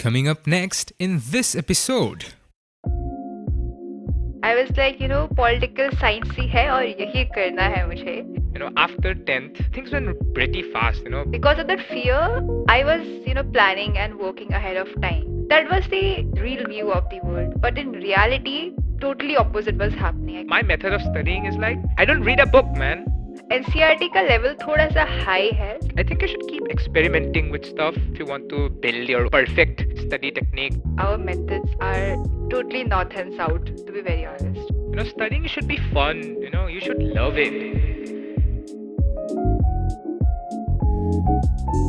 Coming up next in this episode. I was like, political science ही है और यही करना है मुझे. After 10th, things went pretty fast. Because of that fear, I was, planning and working ahead of time. That was the real view of the world. But in reality, totally opposite was happening. My method of studying is like, I don't read a book, man. NCRT का level थोड़ा सा high है. I think you should keep experimenting with stuff if you want to build your perfect study technique. Our methods are totally north and south, to be very honest. Studying should be fun. You should love it.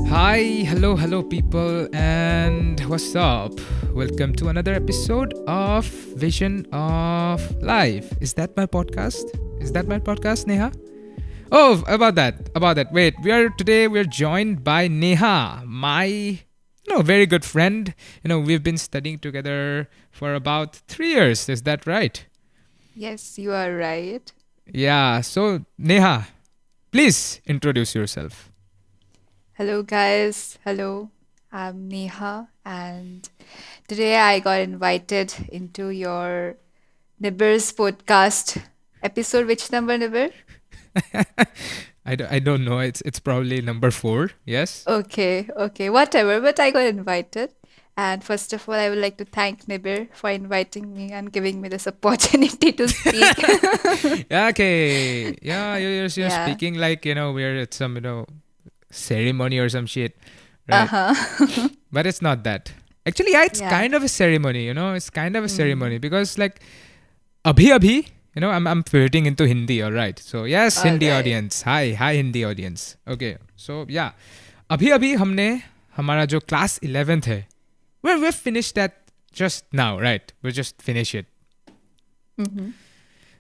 Hi, hello people, and what's up? Welcome to another episode of Vision of Life. Is that my podcast, Neha? Oh, about that. Wait, we're joined by Neha, my very good friend. We've been studying together for about 3 years. Is that right? Yes, you are right. Yeah. So Neha, please introduce yourself. Hello guys, hello. I'm Neha and today I got invited into your Nibir's podcast episode. Which number, Nibir? I don't know. It's probably number 4. Yes. Okay, whatever. But I got invited. And first of all, I would like to thank Nibir for inviting me and giving me this opportunity to speak. Yeah. Okay. Yeah. You're Yeah. speaking like we're at some ceremony or some shit, right? But it's not that. Actually, yeah, it's Yeah. kind of a ceremony. It's kind of a ceremony because like, abhi. I'm flirting into Hindi, all right. So yes, Hindi Alright. audience. Hi Hindi audience. Okay. So yeah, अभी हमने हमारा जो class 11th है, we've finished that just now, right? We just finished it. Mm-hmm.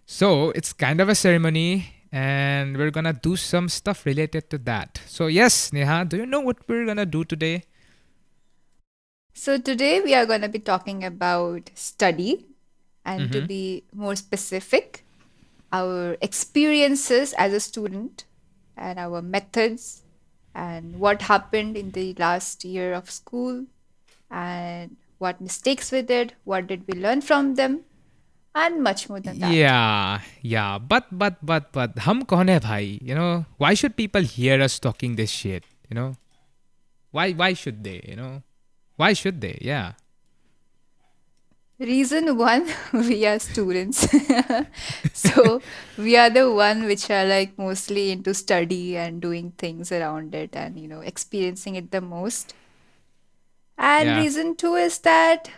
So it's kind of a ceremony, and we're gonna do some stuff related to that. So yes, Neha, do you know what we're gonna do today? So today we are going to be talking about study and to be more specific, our experiences as a student and our methods and what happened in the last year of school and what mistakes we did, what did we learn from them, and much more than that. Yeah. But हम कौन है भाई? Why should people hear us talking this shit? Why should they? Why should they? Yeah. Reason one, we are students. So we are the one which are like mostly into study and doing things around it and experiencing it the most. And Yeah. reason two is that,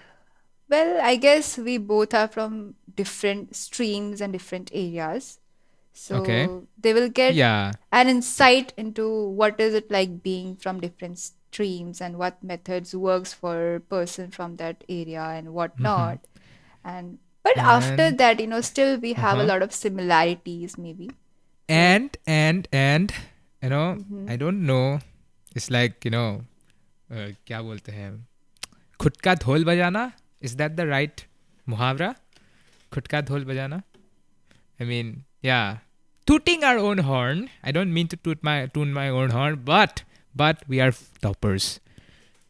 well, I guess we both are from different streams and different areas. So Okay. they will get Yeah. an insight into what is it like being from different streams and what methods works for a person from that area and what not. And but after And that, still we have a uh-huh. lot of similarities maybe. and I don't know. It's like क्या बोलते हैं? खुद का ढोल बजाना. Is that the right मुहावरा? खुद का ढोल बजाना. I mean, yeah. Tooting our own horn. I don't mean to tune my own horn, but we are toppers.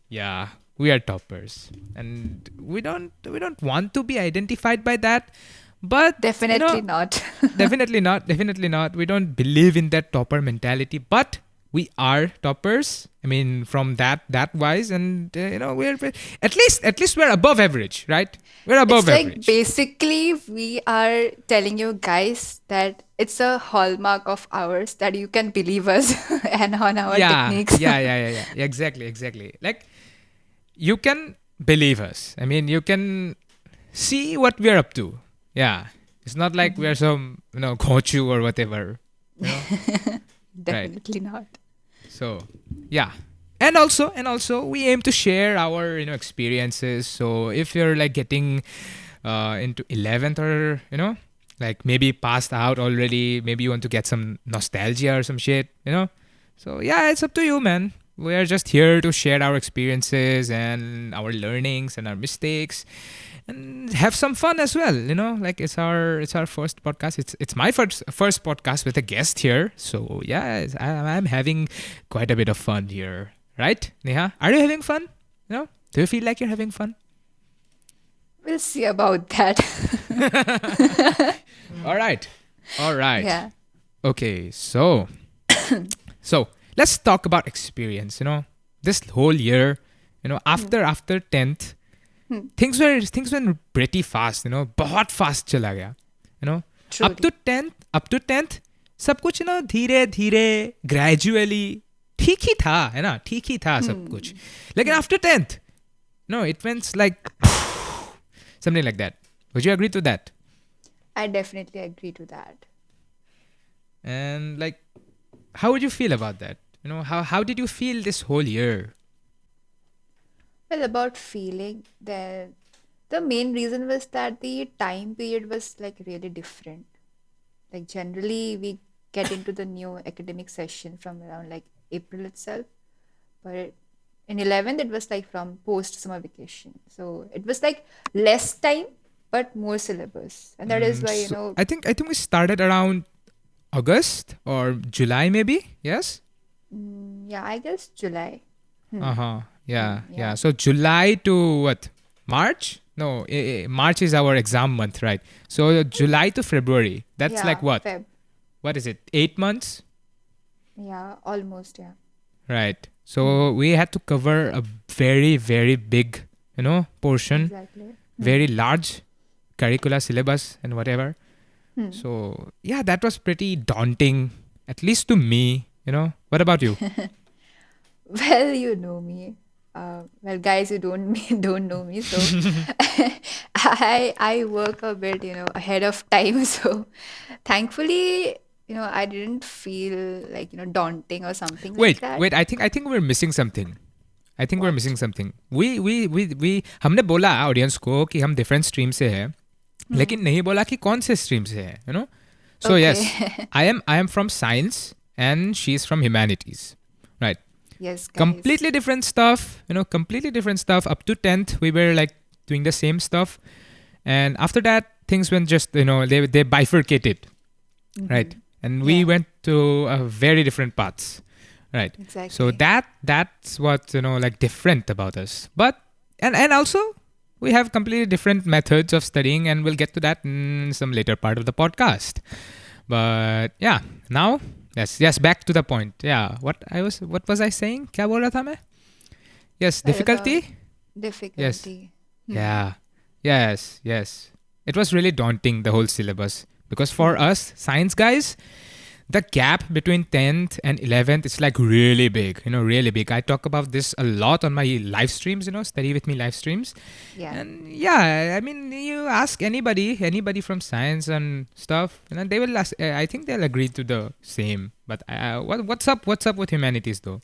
Yeah, we are toppers, and we don't want to be identified by that. But Definitely not. definitely not. We don't believe in that topper mentality, but we are toppers. I mean, from that wise, and we're at least we're above average, right? We're above It's like average. basically we are telling you guys that it's a hallmark of ours that you can believe us and on our techniques. Yeah. Exactly. Like, you can believe us. I mean, you can see what we're up to. Yeah. It's not like we're some, kochu or whatever. You know? Definitely not. So, yeah. And also, we aim to share our, experiences. So, if you're like getting into 11th or, like maybe passed out already, maybe you want to get some nostalgia or some shit, So, yeah, it's up to you, man. We are just here to share our experiences and our learnings and our mistakes and have some fun as well, like it's our first podcast. It's my first podcast with a guest here. So, yeah, I'm having quite a bit of fun here. Right, Neha? Are you having fun? Do you feel like you're having fun? We'll see about that. All right. All right. Yeah. Okay, so let's talk about experience. This whole year, after 10th, things went pretty fast. बहुत fast चला गया. You know, up Truly. to 10th, सब कुछ धीरे धीरे gradually ठीक ही था, है ना, ठीक ही था सब कुछ. लेकिन after 10th, no, it went like something like that. Would you agree to that? I definitely agree to that. And like, how would you feel about that? How did you feel this whole year? Well, about feeling that the main reason was that the time period was like really different. Like generally we get into the new academic session from around like April itself, but in 11th it was like from post summer vacation. So it was like less time but more syllabus. And that is why, So I think we started around August or July maybe. Yes. yeah, I guess July. Uh-huh. Yeah. Yeah. So July to what? March? No, March is our exam month, right? So July to February. That's Yeah, like what? Feb. What is it? 8 months? Yeah, almost, yeah. Right. So we had to cover a very, very big, portion, Exactly. very large curricula syllabus and whatever. So yeah, that was pretty daunting, at least to me. What about you? Well, you know me. Well, guys, you don't don't know me, so I work a bit, ahead of time. So thankfully, I didn't feel like daunting or something like Wait, that. wait. I think we're missing something. I think we're What? missing something. We हमने बोला audience को कि हम different stream से हैं, लेकिन नहीं बोला कि कौन से स्ट्रीम से है. So yes, Okay. I am from science and she's from humanities. Right. Yes, guys. Completely different stuff. Completely different stuff. Up to 10th, we were like doing the same stuff, and after that, things went just they bifurcated, right? And we Yeah. went to very different paths, right? So Exactly. that's what like different about us. But and also we have completely different methods of studying, and we'll get to that in some later part of the podcast. But yeah, now yes, back to the point. Yeah, what was I saying? क्या बोल रहा था मैं? Yes, Well, difficulty. about difficulty. Yeah, yes. It was really daunting, the whole syllabus, because for us science guys, the gap between 10th and 11th is like really big. Really big. I talk about this a lot on my live streams. Study with me live streams. Yeah. And yeah, I mean, you ask anybody from science and stuff, they will ask. I think they'll agree to the same. But what's up with humanities though?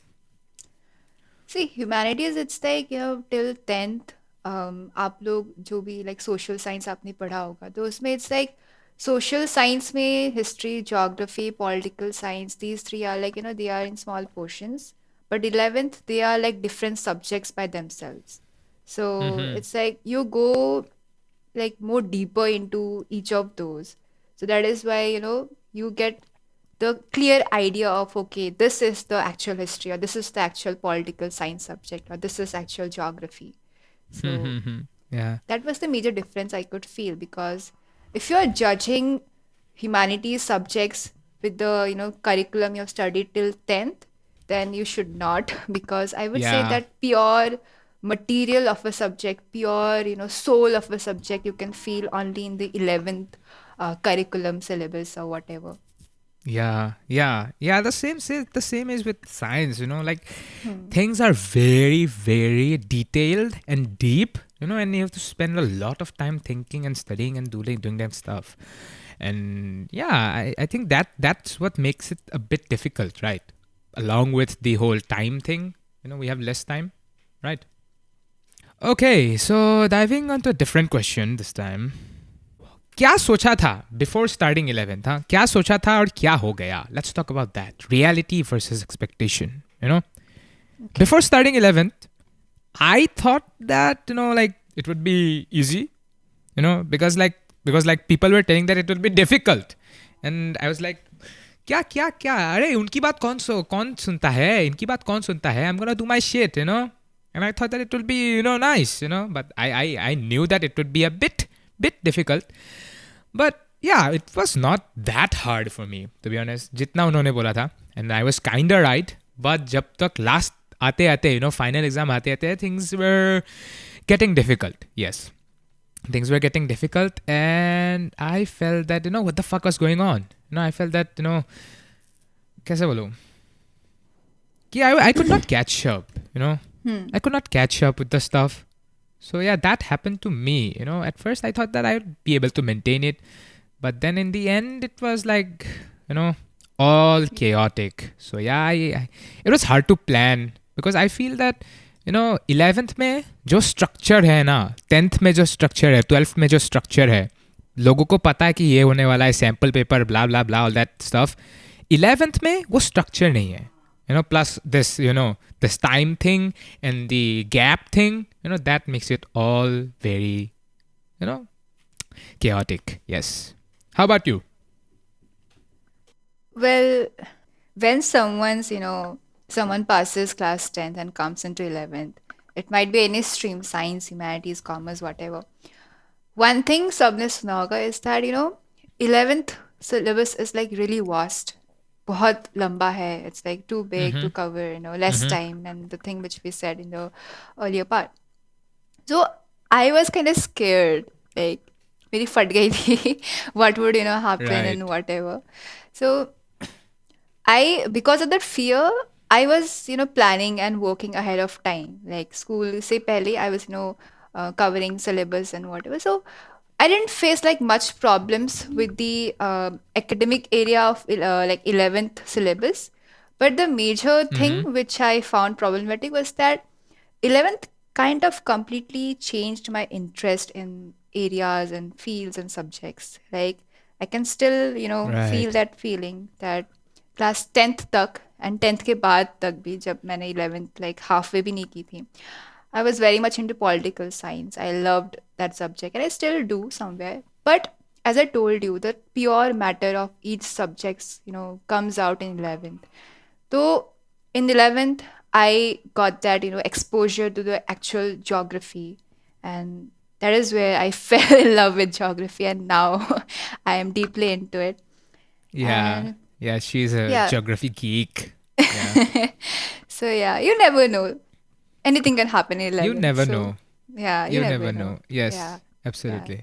See, humanities, it's like, till 10th, आप लोग जो भी like social science आपने पढ़ा होगा, तो उसमें it's like social science में history, geography, political science, these three are like, they are in small portions. But 11th, they are like different subjects by themselves. So it's like you go like more deeper into each of those. So that is why, you get the clear idea of, okay, this is the actual history, or this is the actual political science subject, or this is actual geography. So Yeah. that was the major difference I could feel, because if you're judging humanities subjects with the curriculum you've studied till 10th, then you should not, because I would say Yeah. that pure material of a subject, pure soul of a subject, you can feel only in the 11th curriculum syllabus or whatever. Yeah. The same is with science. Like things are very, very detailed and deep. And you have to spend a lot of time thinking and studying and doing that stuff. And yeah, I think that's what makes it a bit difficult, right? Along with the whole time thing, we have less time, right? Okay, so diving onto a different question this time. क्या सोचा था before starting 11th? हाँ, क्या सोचा था और क्या हो गया? Let's talk about that. Reality versus expectation. Before starting 11th, I thought that like it would be easy, because people were telling that it would be difficult, and I was like, क्या क्या क्या? अरे उनकी बात कौन सुनता है? इनकी बात कौन सुनता है? I'm gonna do my shit, and I thought that it would be nice, but I knew that it would be a bit difficult, but yeah, it was not that hard for me, to be honest. जितना उन्होंने बोला था, and I was kinda right. But जब तक last आते आते, final exam आते आते, things were getting difficult. Yes, things were getting difficult, and I felt that what the fuck was going on. I felt that कैसे बोलूं कि I could not catch up. I could not catch up with the stuff. So yeah, that happened to me. At first I thought that I would be able to maintain it, but then in the end it was like all chaotic. So yeah, it was hard to plan because I feel that 11th में जो structure है ना, 10th में जो structure है, 12th में जो structure है, लोगों को पता है कि ये होने वाला है, sample paper, blah blah blah, all that stuff. 11th में वो structure नहीं है. Plus this time thing and the gap thing, that makes it all very, chaotic. Yes. How about you? Well, when someone passes class 10th and comes into 11th, it might be any stream, science, humanities, commerce, whatever. One thing सबने सुना होगा is that 11th syllabus is like really vast. बहुत लंबा है. It's like too big to cover, less time, and the thing which we said in the earlier part. So I was kind of scared, like मेरी फट गई थी. What would happen Right. and whatever. So because of that fear, I was planning and working ahead of time. Like school se pehle, I was covering syllabus and whatever. So I didn't face like much problems with the academic area of like 11th syllabus. But the major thing which I found problematic was that 11th kind of completely changed my interest in areas and fields and subjects. Like I can still, feel Right. that feeling that class 10th तक and 10th के बाद तक भी जब मैंने 11th like half way भी नहीं की थी I was very much into political science I loved that subject and I still do somewhere but as I told you, the pure matter of each subjects, comes out in 11th. So in 11th, I got that, exposure to the actual geography. And that is where I fell in love with geography. And now I am deeply into it. Yeah. And Yeah, she's a yeah. geography geek. Yeah. So yeah, you never know. Anything can happen in You 11th. never So know. yeah, you You never never know. know. Yes, Yeah, yeah, absolutely.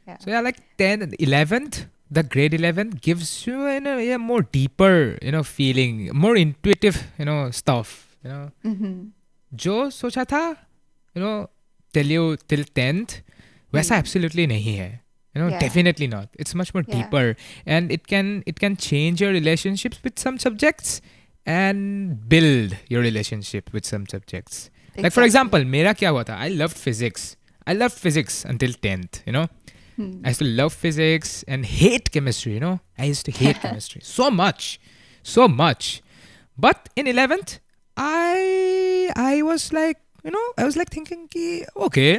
yeah. So yeah, like 10 and 11th, the grade 11th gives you a more deeper, feeling, more intuitive, stuff. Mm-hmm. जो सोचा था, till 10th, वैसा absolutely नहीं है. Yeah, Definitely not. It's much more yeah, deeper, and it can change your relationships with some subjects and build your relationship with some subjects. Like for exactly. example, मेरा क्या हुआ था? I loved physics. I loved physics until 10th. I used to love physics and hate chemistry. I used to hate chemistry so much. But in 11th, I was like, I was like thinking कि okay,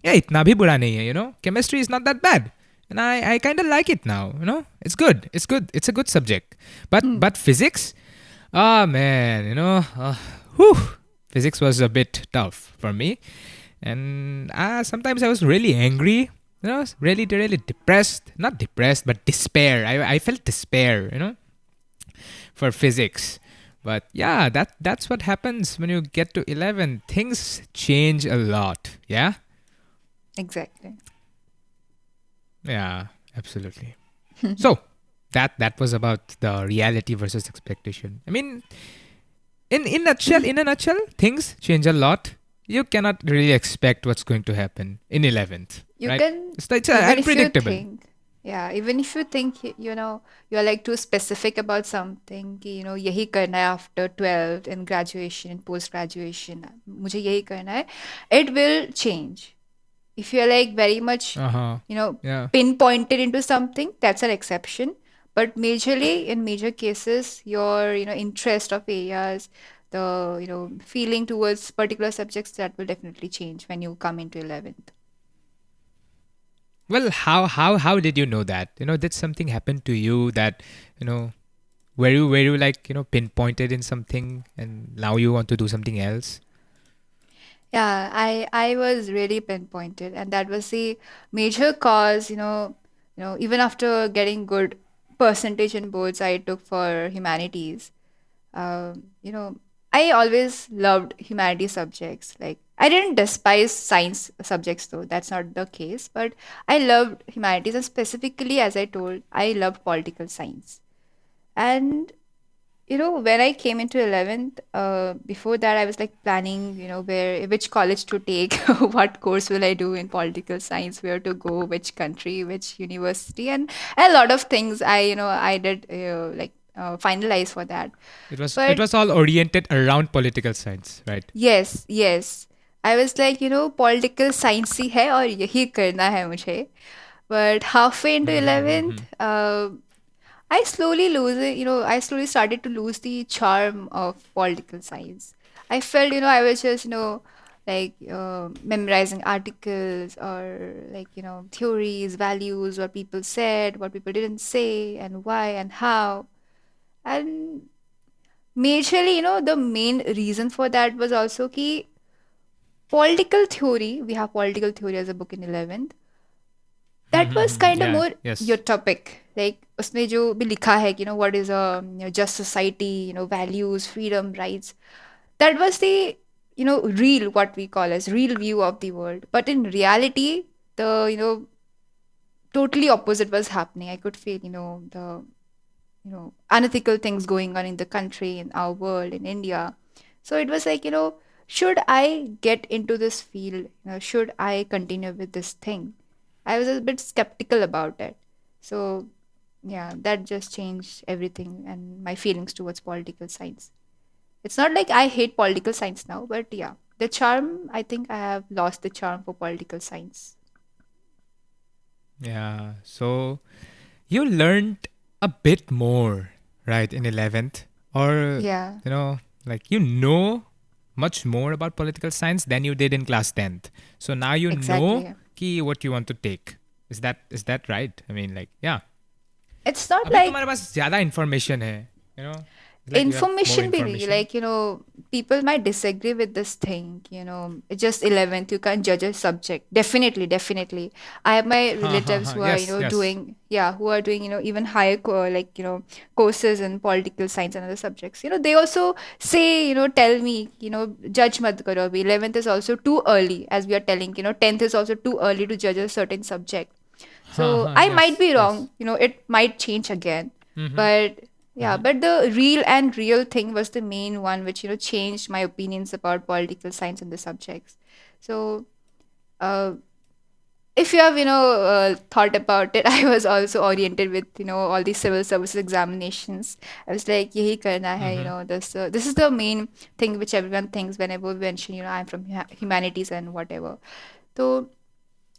yeah, इतना भी बुरा नहीं है. Chemistry is not that bad. And I kind of like it now. It's good. It's good. It's a good subject. But physics, ah man, whew, physics was a bit tough for me, and sometimes I was really angry. Really, really depressed. Not depressed, but despair. I felt despair. For physics. But yeah, that's what happens when you get to 11. Things change a lot. Yeah. Exactly. Yeah, absolutely. So that was about the reality versus expectation. I mean, in a nutshell, things change a lot. You cannot really expect what's going to happen in 11th, You right? can, It's even if you unpredictable. think, yeah, even if you think, you're like too specific about something, कि, यही करना है after 12th in graduation, in post graduation, मुझे यही करना है, it will change. If you're like very much, Uh-huh. Yeah. pinpointed into something, that's an exception. But majorly, in major cases, your, interest of areas, the, feeling towards particular subjects, that will definitely change when you come into 11th. Well, how did you know that? Did something happen to you that, were you like, pinpointed in something and now you want to do something else? Yeah, I was really pinpointed, and that was the major cause. Even after getting good percentage in boards I took for humanities, um, you know, I always loved humanities subjects. Like I didn't despise science subjects though. That's not the case. But I loved humanities, and specifically, as I told, I loved political science. And when I came into 11th, before that, I was like planning, which college to take, what course will I do in political science, where to go, which country, which university, and a lot of things I did finalize for that. It But was all oriented around political science, right? yes, yes, I was like, political science ही है और यही करना है मुझे. But halfway into 11th, I slowly started to lose the charm of political science. I felt, I was just, memorizing articles or theories, values, what people said, what people didn't say, and why and how. And majorly, the main reason for that was also key political theory. We have political theory as a book in 11th. That was kind of Yeah. more your Yes. topic. Like उसमें जो भी लिखा है कि what is a just society, values, freedom, rights. That was the real, what we call as real view of the world. But in reality, the totally opposite was happening. I could feel the unethical things going on in the country, in our world, in India. So it was like, should I get into this field? Should I continue with this thing? I was a bit skeptical about it. So yeah, that just changed everything and my feelings towards political science. It's not like I hate political science now, but yeah, the charm, I think I have lost the charm for political science. Yeah. So you learned a bit more, right, in 11th? Or, Yeah, like you know much more about political science than you did in class 10th. So now you know exactly. कि what you want to take. Is that right? I mean, like, yeah. It's not अभी like तुम्हारे पास ज़्यादा information है, you know? It's like you have more information be really, information. like people might disagree with this thing, it's just 11th, you can't judge a subject. Definitely, I have my Ha ha relatives ha. who are Yes, yes. doing, yeah, who are doing even higher courses in political science and other subjects. They also say, tell me, judge mat karo abhi. 11th is also too early, as we are telling, 10th is also too early to judge a certain subject. Ha So ha. I might Yes, be yes. wrong, it might change again. But yeah, but the real thing was the main one which, changed my opinions about political science and the subjects. So uh, if you have, thought about it, I was also oriented with, all these civil services examinations. I was like, yahi karna hai, this is the main thing which everyone thinks whenever we mention, I'm from humanities and whatever. So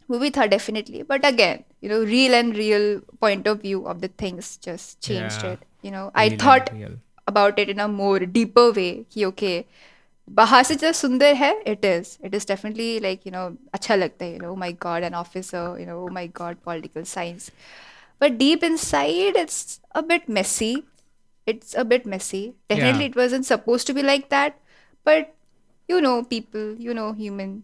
movie thought definitely, but again, real point of view of the things just changed Yeah. it. I Real and thought real. about it in a more deeper way कि okay, बाहर से जो सुंदर है, it is definitely like, अच्छा लगता है, oh my god, an officer, oh my god, political science. But deep inside, it's a bit messy. Definitely Yeah. it wasn't supposed to be like that, but people, human,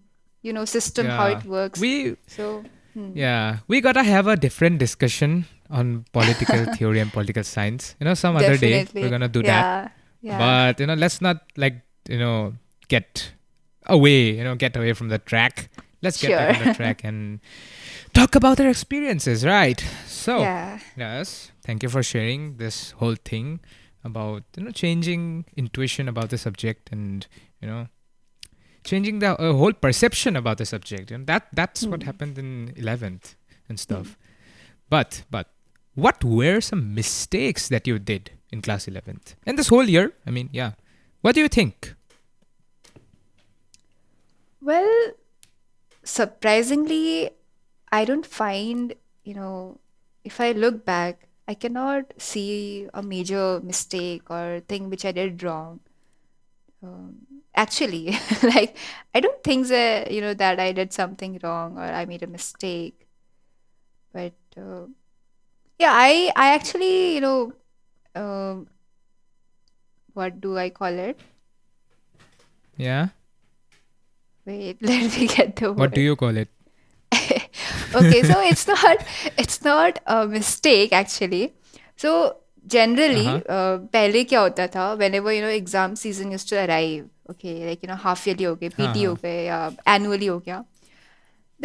system, how Yeah. it works. We So Yeah, we gotta have a different discussion on political theory and political science. Some other day we're definitely, gonna do that. yeah, yeah, But let's not like get get away from the track. Let's get back sure. on the track and talk about our experiences, right? So, Yeah. yes, thank you for sharing this whole thing about changing intuition about the subject and you know changing the whole perception about the subject, and that's what Hmm. happened in 11th and Hmm. stuff. But what were some mistakes that you did in class 11th and this whole year? I mean, yeah, what do you think? Well, surprisingly, I don't find, if I look back, I cannot see a major mistake or thing which I did wrong. Actually, like, I don't think that, that I did something wrong or I made a mistake. But yeah, I actually, um, what do I call it? Yeah. Wait, let me get the What do word. you call it? Okay, so it's not a mistake actually. So Uh-huh. generally, पहले क्या होता था, whenever exam season used to arrive, okay, like half yearly हो गए, PT हो Uh-huh. गए या annually हो गया,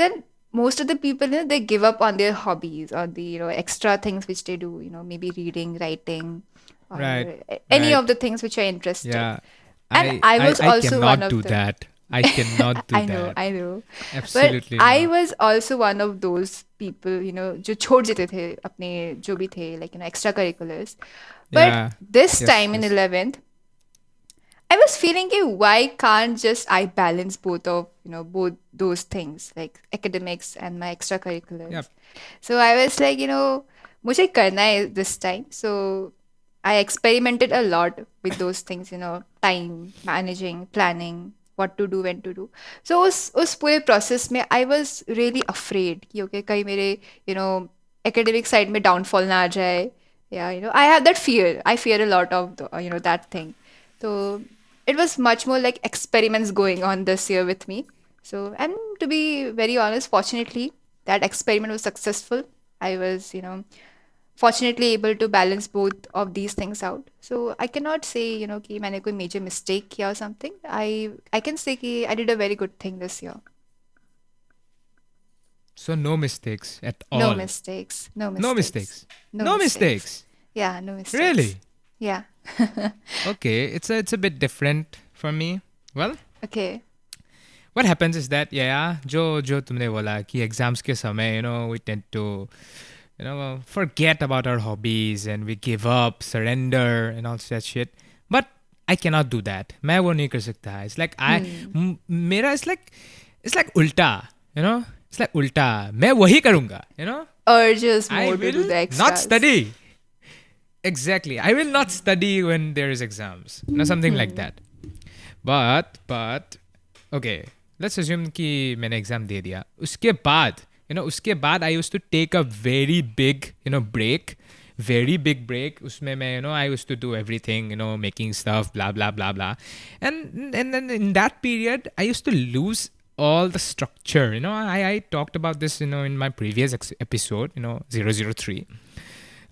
then most of the people they give up on their hobbies or the extra things which they do, maybe reading, writing, or Right. any Right. of the things which are interested. Yeah. And I I I was I also one cannot of do them. that. I cannot do that. I know. But Absolutely I not. was also one of those people, जो छोड़ देते थे अपने जो भी थे, like extracurriculars. But Yeah. this Yes, time in yes. 11th, I was feeling कि why can't just I balance both of both those things, like academics and my extracurriculars. Yep. So I was like, मुझे करना है this time. So I experimented a lot with those things, time managing, planning, what to do, when to do. So उस पूरे process में I was really afraid कि okay कहीं मेरे academic side में downfall ना आ जाए. Yeah, I have that fear. I fear a lot of that thing. So it was much more like experiments going on this year with me. So, and to be very honest, fortunately, that experiment was successful. I was, fortunately able to balance both of these things out. So I cannot say, कि मैंने कोई major mistake किया or something. I can say कि I did a very good thing this year. So no mistakes at No all. mistakes. No No mistakes. mistakes. No No mistakes. mistakes. Yeah, no mistakes. Really? Yeah. Okay, it's a bit different for me. Well, Okay. what happens is that yeah, जो तुमने बोला कि exams के समय, we tend to forget about our hobbies and we give up, surrender and all that shit. But I cannot do that. मैं वो नहीं कर सकता. It's like Hmm. मेरा it's like उल्टा, it's like उल्टा. मैं वही करूँगा, Urges I more to do will the not extras. study. Exactly. I will not study when there is exams. Something like Hmm. that. But okay, let's assume कि मैंने exam दे दिया. उसके बाद I used to take a very big break, very big break. उसमें मैं I used to do everything, making stuff, blah blah blah blah, and then in that period I used to lose all the structure. I talked about this in my previous episode, 003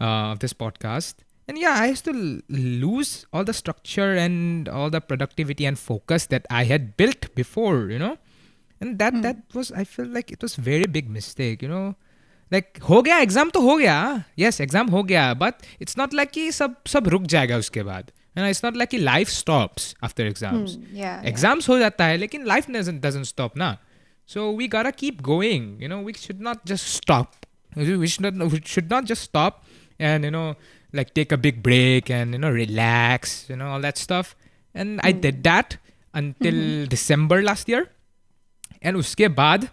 of this podcast. And yeah, I used to lose all the structure and all the productivity and focus that I had built before, And that Hmm. was, I feel like it was very big mistake. Like हो गया exam तो हो गया, yes exam हो गया, but it's not like कि सब रुक जाएगा उसके बाद. It's not like कि life stops after exams. Hmm. Yeah, yeah. Exams हो जाता है लेकिन life doesn't stop ना. So we gotta keep going. We should not just stop. We should not just stop and like take a big break and relax, all that stuff. And I did Hmm. that until December last year. And उसके बाद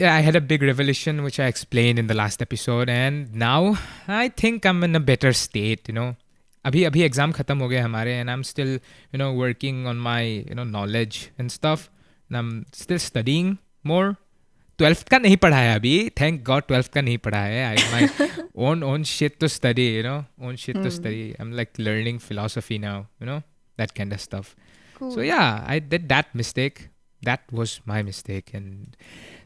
I had a big revelation which I explained in the last episode, and now I think I'm in a better state. अभी अभी exam खत्म हो गए हमारे, and I'm still working on my knowledge and stuff, and I'm still studying more. 12th का नहीं पढ़ा है अभी, थैंक गॉड 12th का नहीं पढ़ा है. I my own shit to study, own shit to Hmm. study. I'm like learning philosophy now, that kind of stuff. So Cool. yeah, I did that mistake. That was my mistake. And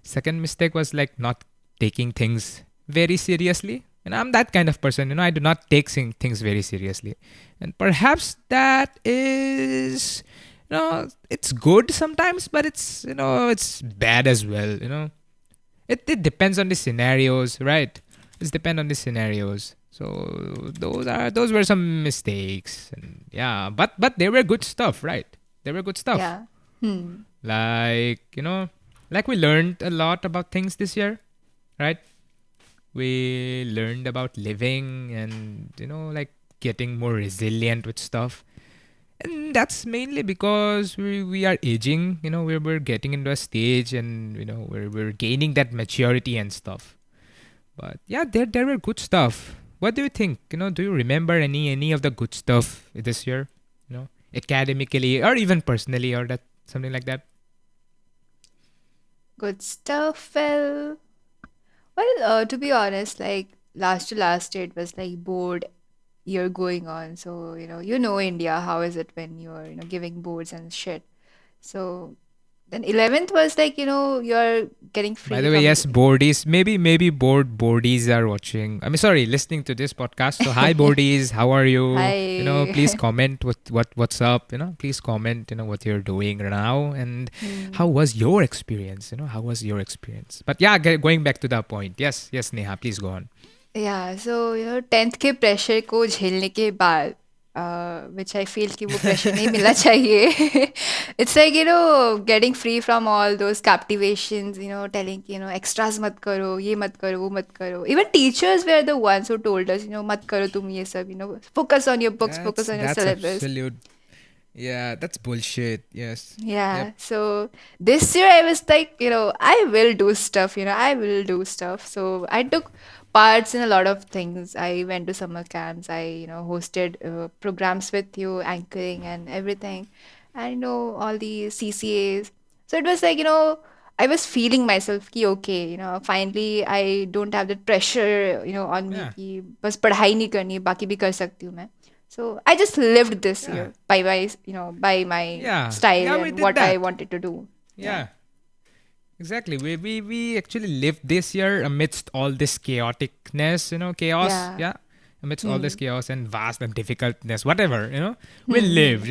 second mistake was like not taking things very seriously. And I'm that kind of person, I do not take things very seriously. And perhaps that is, it's good sometimes, but it's bad as well. It depends on the scenarios, right? It depends on the scenarios. So those were some mistakes, and yeah, but they were good stuff, right? They were good stuff. Yeah. Hmm. Like like we learned a lot about things this year, right? We learned about living and like getting more resilient with stuff. And that's mainly because we are aging, we're getting into a stage, and we're gaining that maturity and stuff. But yeah, there were good stuff. What do you think? Do you remember any of the good stuff this year? Academically or even personally, or that something like that. Good stuff. Well, to be honest, like last to last year, it was like board year going on. So, India, how is it when you're, giving boards and shit? So, Then 11th was like, you're getting By free the way, from. yes, boardies. Maybe boardies are watching. I mean, sorry, listening to this podcast. So hi, boardies. How are you? Please Hi. comment what's up. Please comment. What you're doing now and how Hmm. was your experience. How was your experience? But yeah, going back to the point. Yes, Neha. Please go on. या सो 10th के pressure को झेलने के बाद विच I feel कि वो pressure नहीं मिलना चाहिए it's like getting free from all those captivations telling कि एक्स्ट्रास मत करो ये मत करो वो मत करो even teachers were the ones who told us मत करो तुम ये सब focus on your books focus That's on your that's syllabus. absolute. Yeah, that's bullshit. Yes. Yep. Yeah, so this year I was like, I will do stuff, I will do stuff. So I took parts in a lot of things. I went to summer camps, I, hosted programs with you, anchoring and everything. And, all the CCAs. So it was like, I was feeling myself ki okay, finally I don't have that pressure, on me Yeah. कि बस पढ़ाई नहीं करनी है, बाकी भी कर सकती हूँ मैं. So I just lived this Yeah. year by my Yeah. style Yeah. We and did what I that. wanted to do. Yeah. Yeah. Exactly. We actually lived this year amidst all this chaoticness, chaos. Yeah. Yeah. Amidst all this Hmm. chaos and vast and difficultness, whatever. We Hmm. Hmm. lived,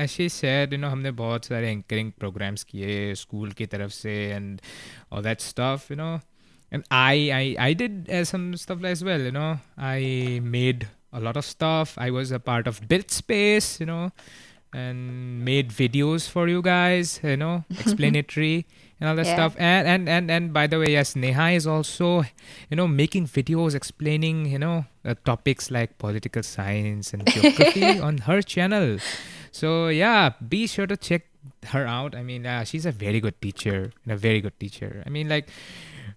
as she said, हमने बहुत सारे anchoring programs किए school की तरफ से and all that stuff. And I did some stuff as well. I made a lot of stuff. I was a part of Build Space, and made videos for you guys, explanatory and all that Yeah. stuff. And by the way, yes, Neha is also, making videos explaining, topics like political science and geography on her channel. So yeah, be sure to check her out. I mean, she's a very good teacher, a very good teacher. I mean, like,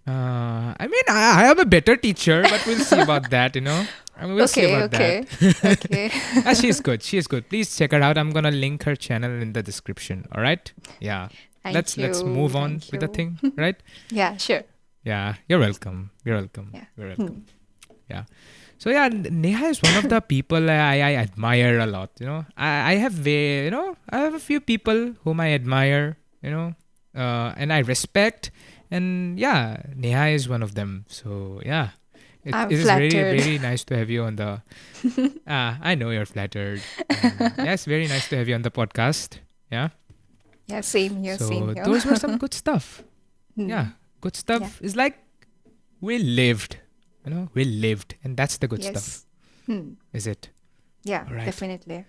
I am a better teacher, but we'll see about that. I mean, we'll see Okay. about that. Okay. Okay. She's good. She's good. Please check her out. I'm gonna link her channel in the description. All right. Yeah. Thank Let's you. move on Thank with the you. thing. Right. Yeah. Sure. Yeah. You're welcome. You're welcome. Yeah. You're welcome. Hmm. Yeah. So yeah, Neha is one of the people I admire a lot. I have I have a few people whom I admire. And I respect. And yeah, Neha is one of them. So yeah, I'm it is very flattered. very nice to have you on the. I know you're flattered. Yes, very nice to have you on the podcast. Yeah. Yeah. Same here. Same So here. those were some good stuff. Hmm. Yeah, good Yeah. stuff is like we lived. We lived, and that's the good stuff, Yes. Hmm. is it? Yeah. All right. Definitely.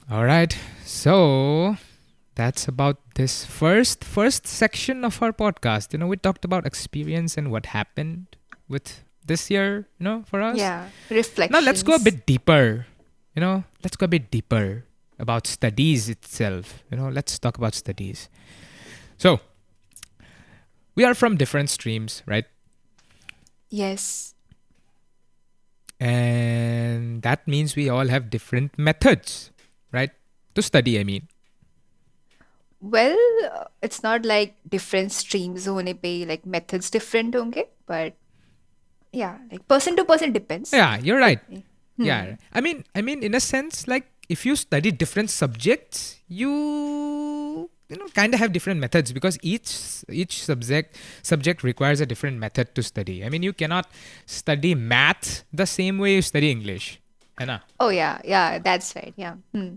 All right. So that's about this first section of our podcast. We talked about experience and what happened with this year, for us. Yeah. Now let's go a Reflections. bit deeper. Let's go a bit deeper about studies itself. Let's talk about studies. So we are from different streams, right? Yes. And that means we all have different methods, right? To study, I mean. Well, it's not like different streams होने पे like methods different होंगे, but yeah, like person to person depends. Yeah, you're right. Hmm. Yeah. I mean in a sense, like if you study different subjects, you kind of have different methods because each subject requires a different method to study. I mean, you cannot study math the same way you study English. है ना? Oh yeah, yeah, that's right. Yeah. Hmm.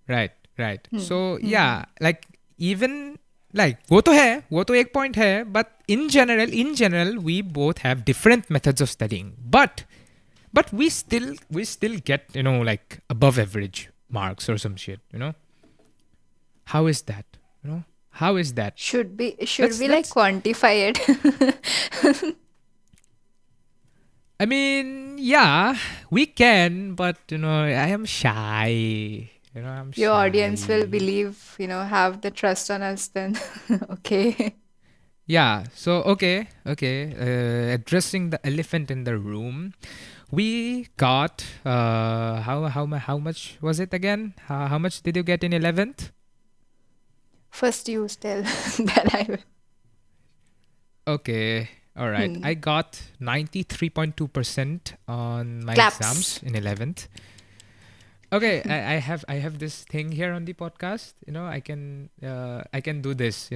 Right, right. Hmm. So Hmm. yeah, like even like वो तो एक point है, but in general we both have different methods of studying. But we still get, like above average marks or some shit. How is that? How is that? Should Let's we like let's quantify it? I mean, yeah, we can, but I am shy. I'm Your audience will shy. believe, have the trust on us then. Okay. Yeah. So okay. Addressing the elephant in the room, we got how much was it again? How much did you get in 11th? First you tell that I will. Okay. All right. Hmm. I got 93.2% on my exams Claps. in 11th. Okay, I have this thing here on the podcast. I can do this.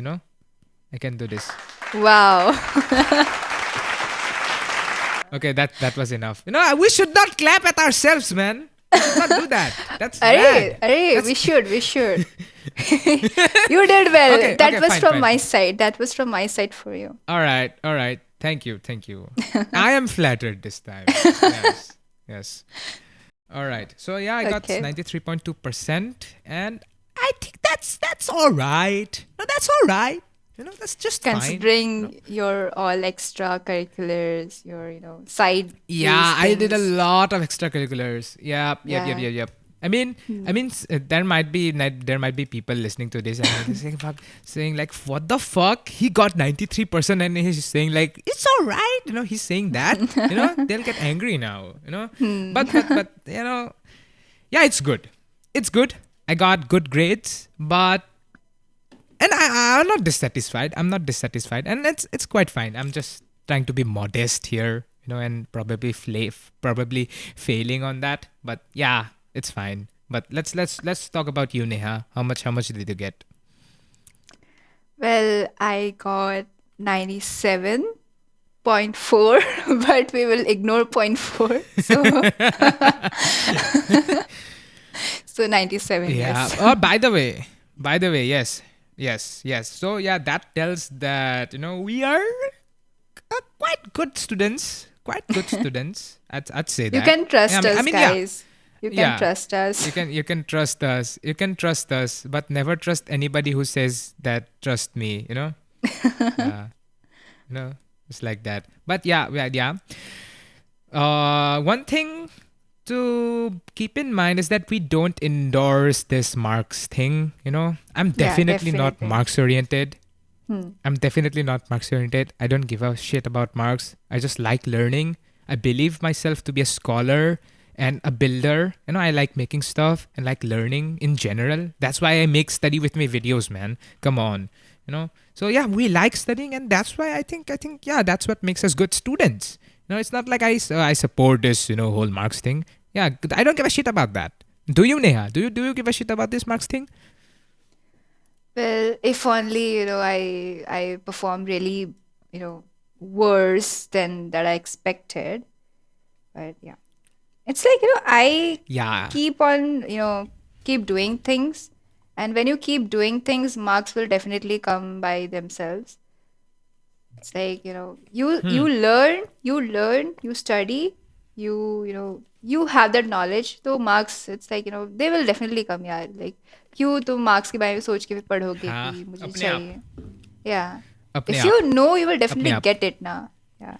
I can do this. Wow. Okay, that was enough. We should not clap at ourselves, man. We should not do that. That's Arey, bad. arey, That's we should. You did well. okay. That Okay, was fine, from fine. my side. That was from my side for you. All right, all right. Thank you, thank you. I am flattered this time. Yes, yes. All right. So yeah, I got Okay. 93.2%, and I think that's all right. No, that's all right. That's just fine. Considering your all extracurriculars, your, side Yeah, based I did a things. lot of extracurriculars. Yep, yep, yep, Yeah. yep, yep. There might be people listening to this and they're saying, saying like, what the fuck? He got 93% and he's saying like, it's all right. He's saying that. They'll get angry now. But yeah, it's good. It's good. I got good grades, but and I'm not dissatisfied. I'm not dissatisfied, and it's quite fine. I'm just trying to be modest here, and probably failing on that. But yeah, it's fine. But let's talk about you, Neha. How much did you get? Well, I got 97.4, but we will ignore point 0.4. So 97, Yeah. yes. Oh, by the way, yes, yes, yes. So yeah, that tells that we are quite good students. Quite good students. I'd say You that. can Yeah, trust us, yeah. guys. You can Yeah, trust us. you can trust us. You can trust us, but never trust anybody who says that trust me. Yeah, it's like that. But yeah, yeah, yeah. One thing to keep in mind is that we don't endorse this marks thing. I'm Yeah, definitely not definitely. marks oriented. Hmm. I'm definitely not marks oriented. I don't give a shit about marks. I just like learning. I believe myself to be a scholar and a builder. I like making stuff and like learning in general. That's why I make study with me videos, man. Come on. So yeah, we like studying, and that's why I think yeah, that's what makes us good students. It's not like I support this whole marks thing. Yeah, I don't give a shit about that. Do you, Neha? Do you give a shit about this marks thing? Well, if only, I perform really, worse than that I expected. But yeah. It's like, I Yeah. keep on, keep doing things. And when you keep doing things, marks will definitely come by themselves. It's like, you learn, you study, you have that knowledge. So marks, it's like, they will definitely come, yeah. Like, क्यों तुम marks के बारे में सोच के भी पढ़ोगे हाँ, कि मुझे अपने आप चाहिए? Yeah. अपने If आप you know, you will अपने definitely आप get it now. Yeah.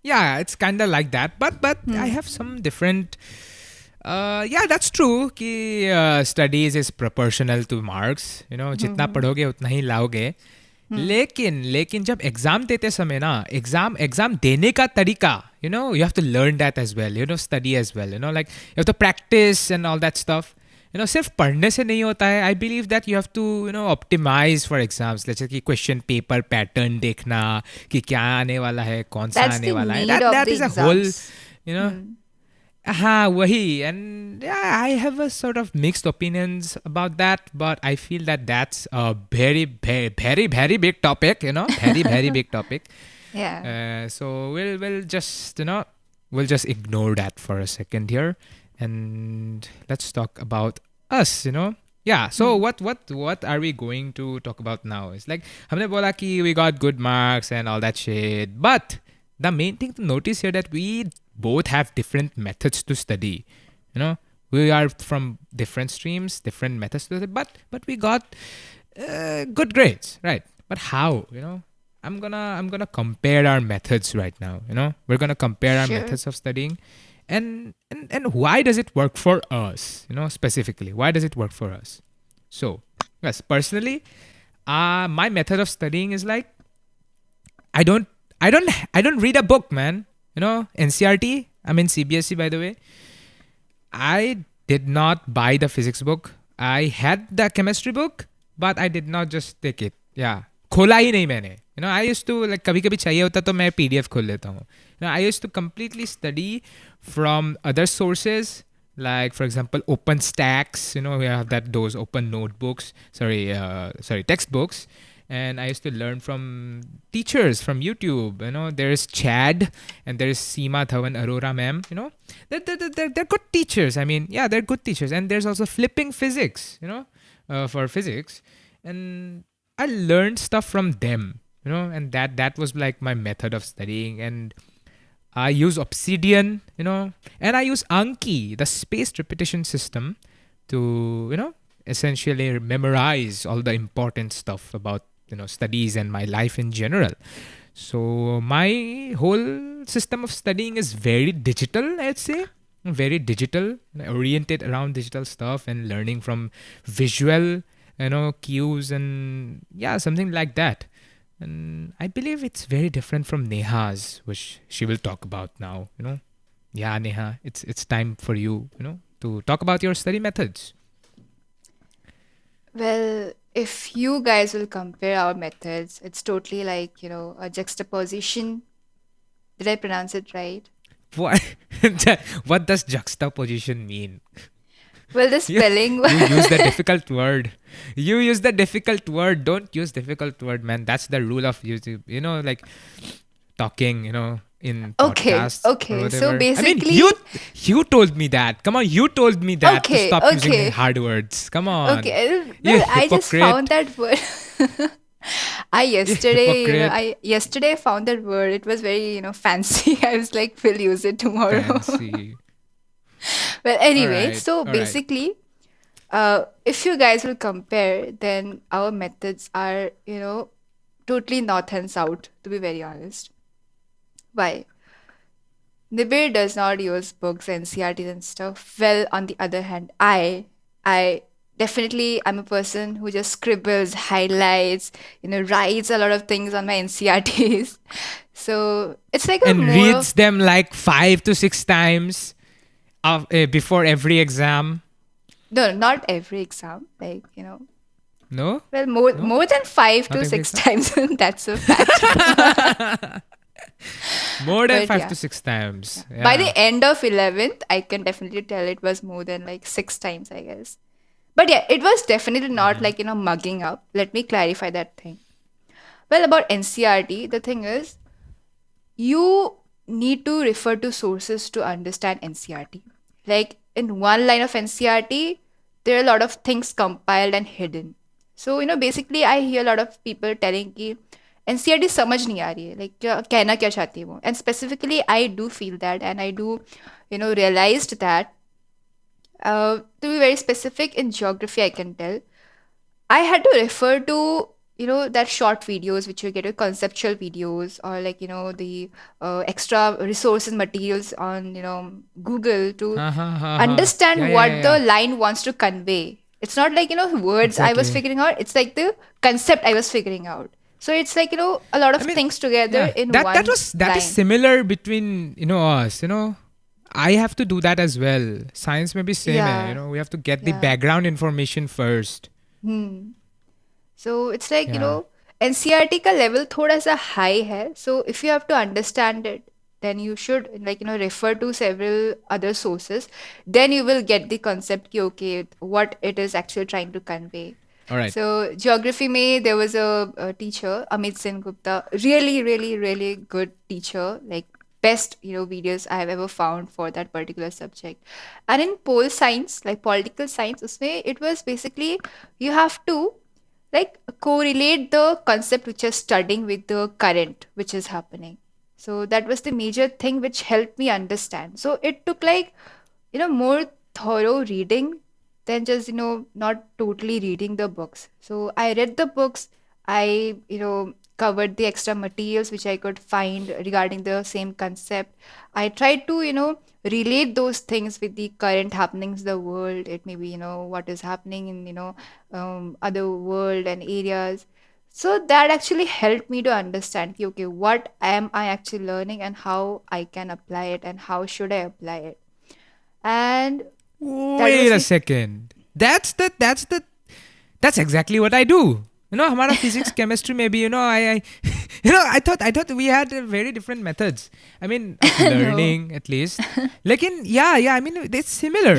Yeah, it's kind of like that, but I have some different yeah, that's true कि studies is proportional to marks. जितना पढ़ोगे उतना ही लाओगे. लेकिन लेकिन जब एग्जाम देते समय ना एग्जाम देने का तरीका you have to learn that as well, study as well, like you have to practice and all that stuff. सिर्फ पढ़ने से नहीं होता है. I believe that you have to optimise for exams. जैसे कि क्वेश्चन पेपर पैटर्न देखना कि क्या आने वाला है, कौन सा That's आने the वाला है. need that of that the is a whole exams. No हाँ वही. And I have a sort of mixed opinions about that, but I feel that that's a very very very big topic, very very big topic. Yeah. So we'll just we'll just ignore that for a second here, and let's talk about us. Yeah. So what are we going to talk about now? It's like हमने बोला कि we got good marks and all that shit, but the main thing to notice here that we both have different methods to study. We are from different streams, different methods to study, but we got good grades, right? But how? I'm gonna compare our methods right now. We're gonna compare our Sure. methods of studying, and why does it work for us? Specifically, why does it work for us? So, yes, personally, my method of studying is like I don't I don't read a book, man. NCRT. I'm in CBSE, by the way. I did not buy the physics book. I had the chemistry book, but I did not just take it. Yeah. खोला ही नहीं मैंने. I used to like कभी कभी चाहिए होता तो मैं PDF खोल लेता हूँ. I used to completely study from other sources, Like for example, open stacks. We have those open notebooks. Sorry, textbooks. And I used to learn from teachers from YouTube. There's Chad and there's Seema Dhawan Arora ma'am. They're good teachers. I mean, yeah, they're good teachers. And there's also flipping physics. For physics, and I learned stuff from them. And that was like my method of studying. And I use Obsidian, and I use Anki, the spaced repetition system, to essentially memorize all the important stuff about studies and my life in general. So my whole system of studying is very digital, I'd say. Very digital, oriented around digital stuff and learning from visual, cues, and yeah, something like that. And I believe it's very different from Neha's, which she will talk about now. Yeah, Neha, it's time for you, to talk about your study methods. Well, if you guys will compare our methods, it's totally like, a juxtaposition. Did I pronounce it right? What what does juxtaposition mean? Well, the You, spelling. you use the difficult word. You use the difficult word. Don't use difficult word, man. That's the rule of YouTube. Like talking, in Okay, podcasts or okay. So whatever. I mean, basically, you told me that. Come on, you told me that to okay, stop using okay, hard words. Come on, okay. you Well, I just found hypocrite. that word. I You yesterday, hypocrite. I yesterday found that word. It was very, fancy. I was like, we'll use it tomorrow. Fancy. Well, All anyway, right, so all right. basically, if you guys will compare, then our methods are, totally north and south, to be very honest. Why? Nibir does not use books, NCRTs and stuff. Well, on the other hand, I definitely I'm a person who just scribbles, highlights, writes a lot of things on my NCRTs. So it's like a And more reads of them like 5 to 6 times before every exam. no, not every exam. Like, No, well, more no, more than five not to every six exam. times. That's a fact. More than But five yeah. to six times. By Yeah. the end of 11th, I can definitely tell it was more than like six times, I guess. But yeah, it was definitely not like, mugging up. Let me clarify that thing. Well, about NCRT, the thing is, you need to refer to sources to understand NCRT. Like in one line of NCRT, there are a lot of things compiled and hidden. So, basically I hear a lot of people telling कि NCRT समझ नहीं आ रही है, like क्या कहना क्या चाहती है वो. And specifically, I do feel that, and I do, realized that, to be very specific, in geography, I can tell I had to refer to that short videos which you get, conceptual videos, or like the extra resources materials on Google to Ha ha ha ha. Yeah, understand yeah, yeah, what yeah. the line wants to convey. It's not like words I was Exactly. figuring out. It's like the concept I was figuring out. So it's like a lot I of mean, things together yeah. in That one was that is line. similar between us. I have to do that as well. Science may be same. Yeah, We have to get the yeah. background information first. Hmm. So it's like, Yeah. NCRT का level थोड़ा सा high है. So if you have to understand it, then you should like, refer to several other sources. Then you will get the concept कि okay, what it is actually trying to convey. All right. So geography में there was a teacher, Amit Sen Gupta, really, really, really good teacher, like best, videos I have ever found for that particular subject. And in pol science, like political science, उसमें it was basically you have to like correlate the concept which you're studying with the current which is happening. So that was the major thing which helped me understand. So it took like more thorough reading than just not totally reading the books. So I read the books. I covered the extra materials which I could find regarding the same concept. I tried to relate those things with the current happenings in the world. It may be what is happening in other world and areas. So that actually helped me to understand ki, okay, what am I actually learning and how I can apply it and how should I apply it. And that Wait was a the second. That's exactly what I do. हमारा physics chemistry में भी I I thought we had very different methods. I mean of No. learning at least. लेकिन yeah I mean it's similar.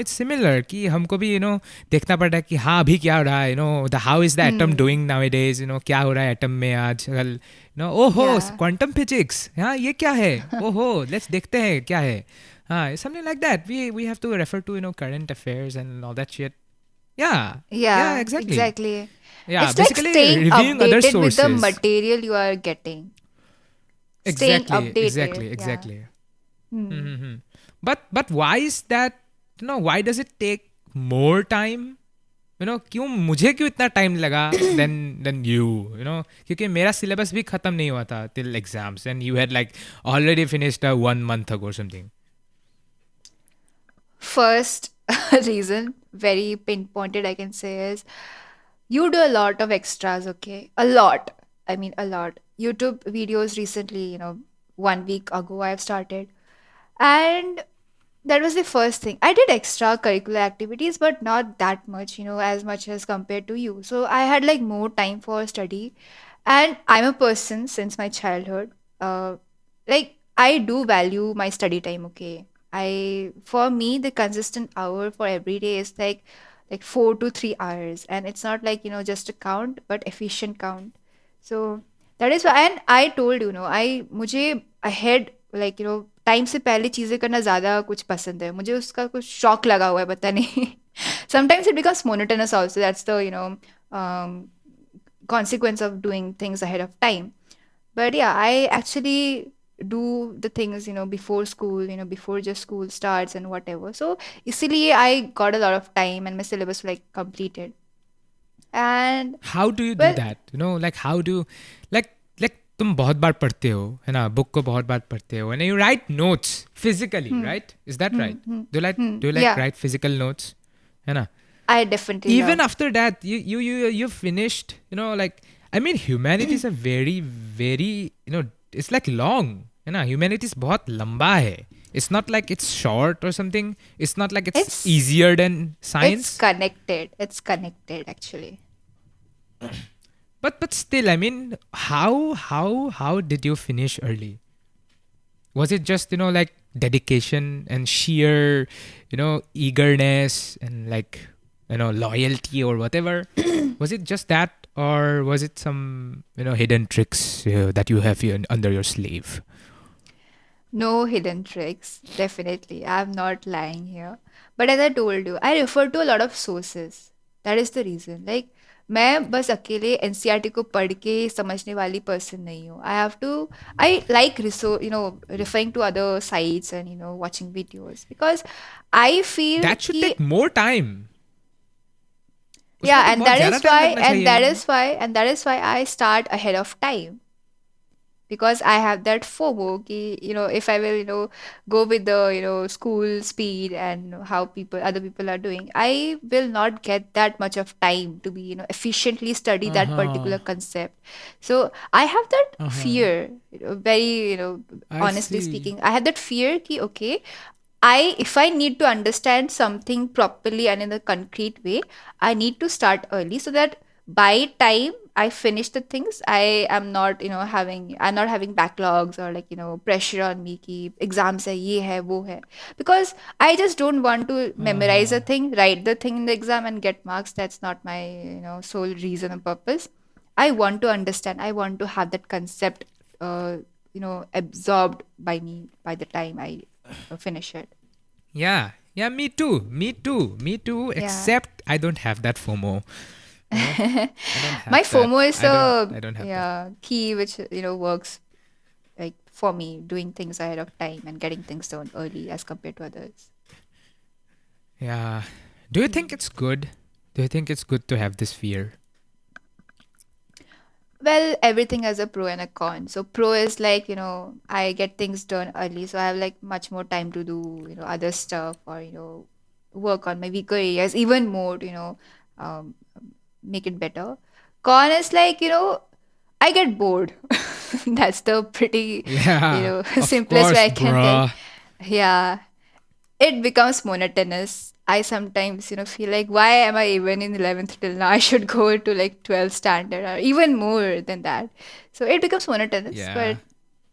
It's similar कि हमको भी देखना पड़ता है कि हाँ अभी क्या हो रहा है. The how is the atom Hmm. doing nowadays. क्या हो रहा है atom में आजकल. ओहो Yeah. quantum physics. हाँ ये क्या है. ओहो let's देखते हैं क्या है. हाँ something like that. We have to refer to current affairs and all that shit. Yeah, yeah, Yeah, exactly. exactly. Yeah, It's like basically staying reviewing other updated with the sources. material you are getting. Staying Exactly, updated. exactly, Yeah. exactly. Hmm. Mm-hmm. But why is that? Why does it take more time? क्यों मुझे क्यों इतना time लगा then you क्योंकि मेरा syllabus भी खत्म नहीं हुआ था till exams and you had like already finished 1 month ago or something. First reason, very pinpointed, I can say, is you do a lot of extras, okay? A lot. I mean, a lot. YouTube videos recently, 1 week ago, I've started. And that was the first thing. I did extracurricular activities, but not that much, as much as compared to you. So I had like more time for study. And I'm a person since my childhood. Like I do value my study time, okay? For me the consistent hour for every day is like 4 to 3 hours. And it's not like, just a count, but efficient count. So that is why, and I told I मुझे ahead like time से पहले चीज़ें करना ज़्यादा कुछ पसंद है मुझे उसका कुछ शौक लगा हुआ है पता नहीं sometimes it becomes monotonous also. That's the consequence of doing things ahead of time. But yeah, I actually do the things before school, before just school starts and whatever. So easily I got a lot of time and my syllabus like completed. And How do you do well, that? Like how do like तुम बहुत बार पढ़ते हो है ना book को बहुत बार पढ़ते हो and you write notes physically, right? Is that right? Do you like yeah, write physical notes है ना? I definitely Even love. after that you finished, like I mean humanities are very very it's like long है ना. Humanities बहुत लंबा है. It's not like it's short or something. It's not like it's It's easier than it's science. connected. It's connected actually. But still, I mean, how did you finish early? Was it just like dedication and sheer eagerness and like loyalty or whatever? Was it just that, or was it some hidden tricks that you have under your sleeve? No hidden tricks, definitely. I'm not lying here. But as I told you, I refer to a lot of sources. That is the reason. Like, मैं बस अकेले NCERT को पढ़ के समझने वाली person नहीं हूँ. I have to, I like referring to other sites and watching videos because I feel That should कि take more time. उसमें yeah, तो and बहुत that ज़्यादा is time why, लगना and that चाहिए. is why, and that is why I start ahead of time because I have that FOMO. Ki, if I will, go with the, school speed and how other people are doing, I will not get that much of time to be, efficiently study that Uh-huh. particular concept. So I have that Uh-huh. fear, very, I honestly see. speaking, I had that fear ki, okay, if I need to understand something properly and in a concrete way, I need to start early so that by time I finish the things, I'm not having backlogs or like, pressure on me ki exams hai, ye hai, wo hai. Because I just don't want to memorize Uh-huh. a thing, write the thing in the exam and get marks. That's not my, sole reason and purpose. I want to understand. I want to have that concept, absorbed by me by the time I finish it. Yeah, yeah, me too. Me too. Me too. Yeah. Except I don't have that FOMO. You know, I don't My have that. FOMO is I don't. the I don't have that. yeah key which works like for me doing things ahead of time and getting things done early as compared to others. Yeah. Do you think Hmm. it's good? Do you think it's good to have this fear? Well, everything has a pro and a con. So pro is like, I get things done early, so I have like much more time to do, other stuff or, work on my weaker areas even more, um, make it better. Con is like, I get bored. That's the pretty, Yeah. Of simplest way course, I can think. bruh. Yeah, it becomes monotonous. I sometimes, feel like, why am I even in 11th till now? I should go to like 12th standard or even more than that. So it becomes monotonous. Yeah. But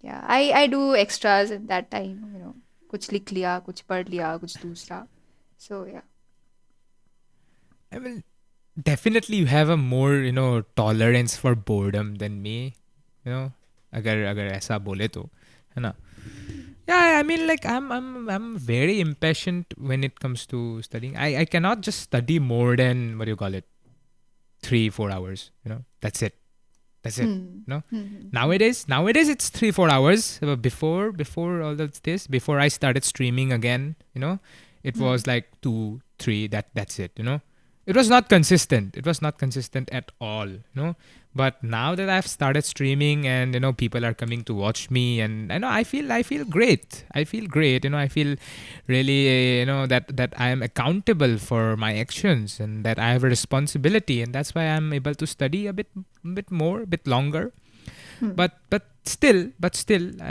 yeah, I do extras in that time, कुछ लिख लिया, कुछ पढ़ लिया, कुछ दूसरा. So yeah. I mean, definitely you have a more, tolerance for boredom than me. You know, अगर ऐसा बोले तो, है ना? Yeah, I mean, like I'm very impatient when it comes to studying. I cannot just study more than, what do you call it, 3-4 hours. That's it. Hmm. Hmm. Nowadays it's 3-4 hours. Before all of this, before I started streaming again, it Hmm. was like 2-3. That's it. It was not consistent. It was not consistent at all. But now that I've started streaming and people are coming to watch me, and I feel great. I feel great. I feel really that I am accountable for my actions and that I have a responsibility, and that's why I'm able to study a bit more, a bit longer. Hmm. But still,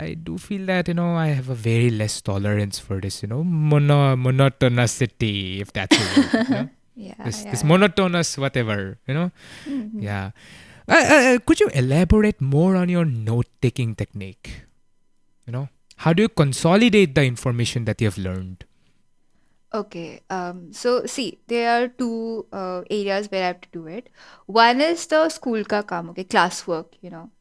I do feel that I have a very less tolerance for this monotonicity, if that's a word. Yeah, This yeah. monotonous whatever. Hmm. Yeah. Could you elaborate more on your note taking technique? How do you consolidate the information that you have learned? Okay. So see, there are two areas where I have to do it. One is the school ka kaam, okay, classwork,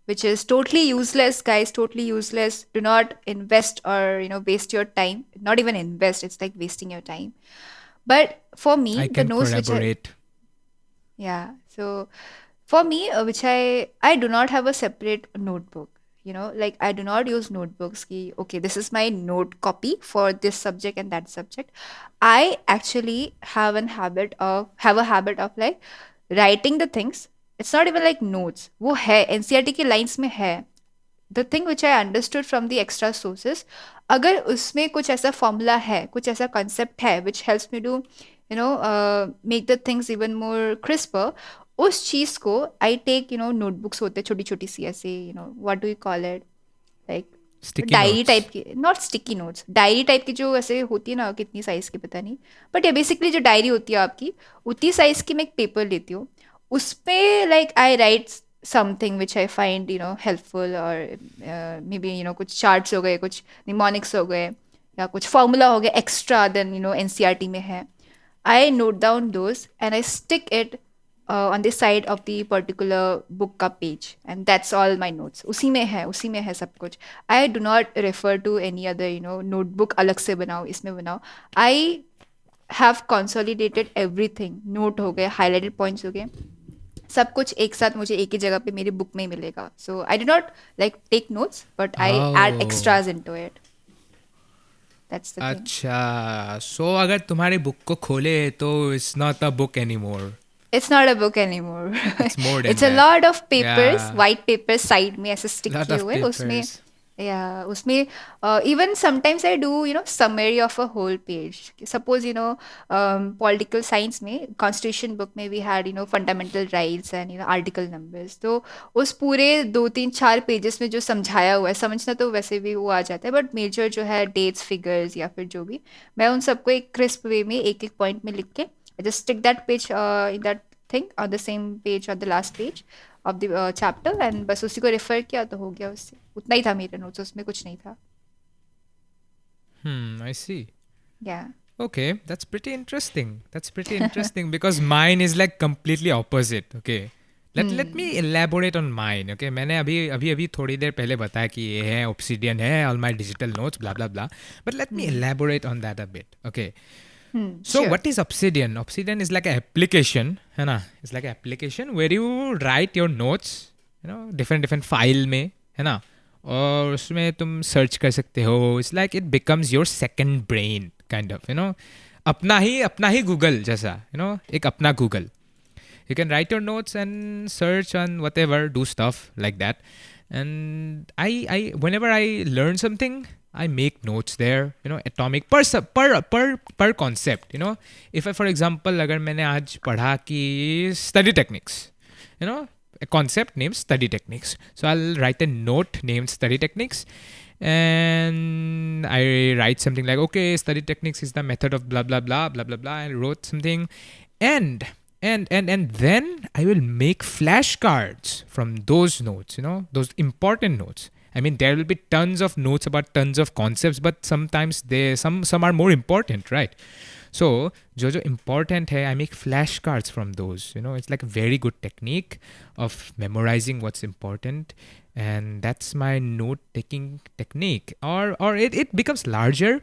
which is totally useless, guys, totally useless. Do not invest or, waste your time. Not even invest, it's like wasting your time. But for I me, the can notes which I, corroborate. yeah. So for me, which I do not have a separate notebook. Like I do not use notebooks. Ki, okay, this is my note copy for this subject and that subject. I actually have a habit of like writing the things. It's not even like notes. वो है NCERT की lines में है. The thing which I understood from the extra sources, अगर उसमें कुछ ऐसा formula है, कुछ ऐसा कंसेप्ट है which helps me to make the things even more crisper, उस चीज़ को आई टेक नोटबुक्स होते हैं छोटी छोटी सी ऐसे, what do you call it, like Sticky diary type notes. की, not sticky notes, diary type की जो ऐसे होती है ना, कितनी साइज़ की पता नहीं, बट ये बेसिकली जो डायरी होती है आपकी, उतनी साइज़ की मैं एक पेपर लेती हूँ. उस पे like I right something which I find helpful, और मे बी कुछ चार्ट्स हो गए, कुछ निमोनिक्स हो गए, या कुछ फॉर्मूला हो गया extra then N C R T में है. I note down those and I stick it on the side of the particular book का page, and that's all my notes. उसी में है सब कुछ. I do not refer to any other notebook अलग से बनाओ, इसमें बनाओ. I have consolidated everything. Note हो गए, highlighted points हो गए, सब कुछ एक साथ मुझे एक ही जगह पे मेरी बुक में ही मिलेगा. So I do not like take notes, but I add Oh. extras into it. That's the thing. अच्छा, so अगर तुम्हारी बुक को खोले तो it's not a book anymore. It's not a book anymore. It's more It's than a that. lot of papers, Yeah, white papers side में ऐसे stick lot किए of हुए उसमें. papers. Yeah, उसमें even sometimes I do summary of a whole page. Suppose political science में constitution book में we had fundamental rights and article numbers. तो उस पूरे 2-3-4 pages में जो समझाया हुआ है, समझना तो वैसे भी वो आ जाता है, बट मेजर जो है dates, figures या फिर जो भी, मैं उन सबको एक crisp way में एक एक point में लिख के I just stick that page in that thing on the same page or the last page of the chapter, and बस उसी को refer किया तो हो गया. उससे उतना ही था मेरे notes, उसमें कुछ नहीं था. I see. Yeah. Okay, that's pretty interesting. That's pretty interesting because mine is like completely opposite. Okay. Let me elaborate on mine. Okay, मैंने अभी थोड़ी देर पहले बताया कि ये है Obsidian है, all my digital notes, blah blah blah. But let me elaborate on that a bit. Okay. So Sure. what is Obsidian? Obsidian is like an application, है ना? It's like an application where you write your notes, different file में, है ना? और उसमें तुम search कर सकते हो. It's like it becomes your second brain, kind of, अपना ही Google जैसा, एक अपना Google. You can write your notes and search on whatever, do stuff like that. And I whenever I learn something, I make notes there, atomic per concept, if I, for example, अगर मैंने आज पढ़ा कि study techniques, a concept named study techniques. So I'll write a note named study techniques, and I write something like, okay, study techniques is the method of blah blah blah blah blah blah. I wrote something, and and then I will make flashcards from those notes, those important notes. I mean, there will be tons of notes about tons of concepts, but sometimes some are more important, right? So जो important है, I make flashcards from those. It's like a very good technique of memorizing what's important, and that's my note taking technique. Or it becomes larger,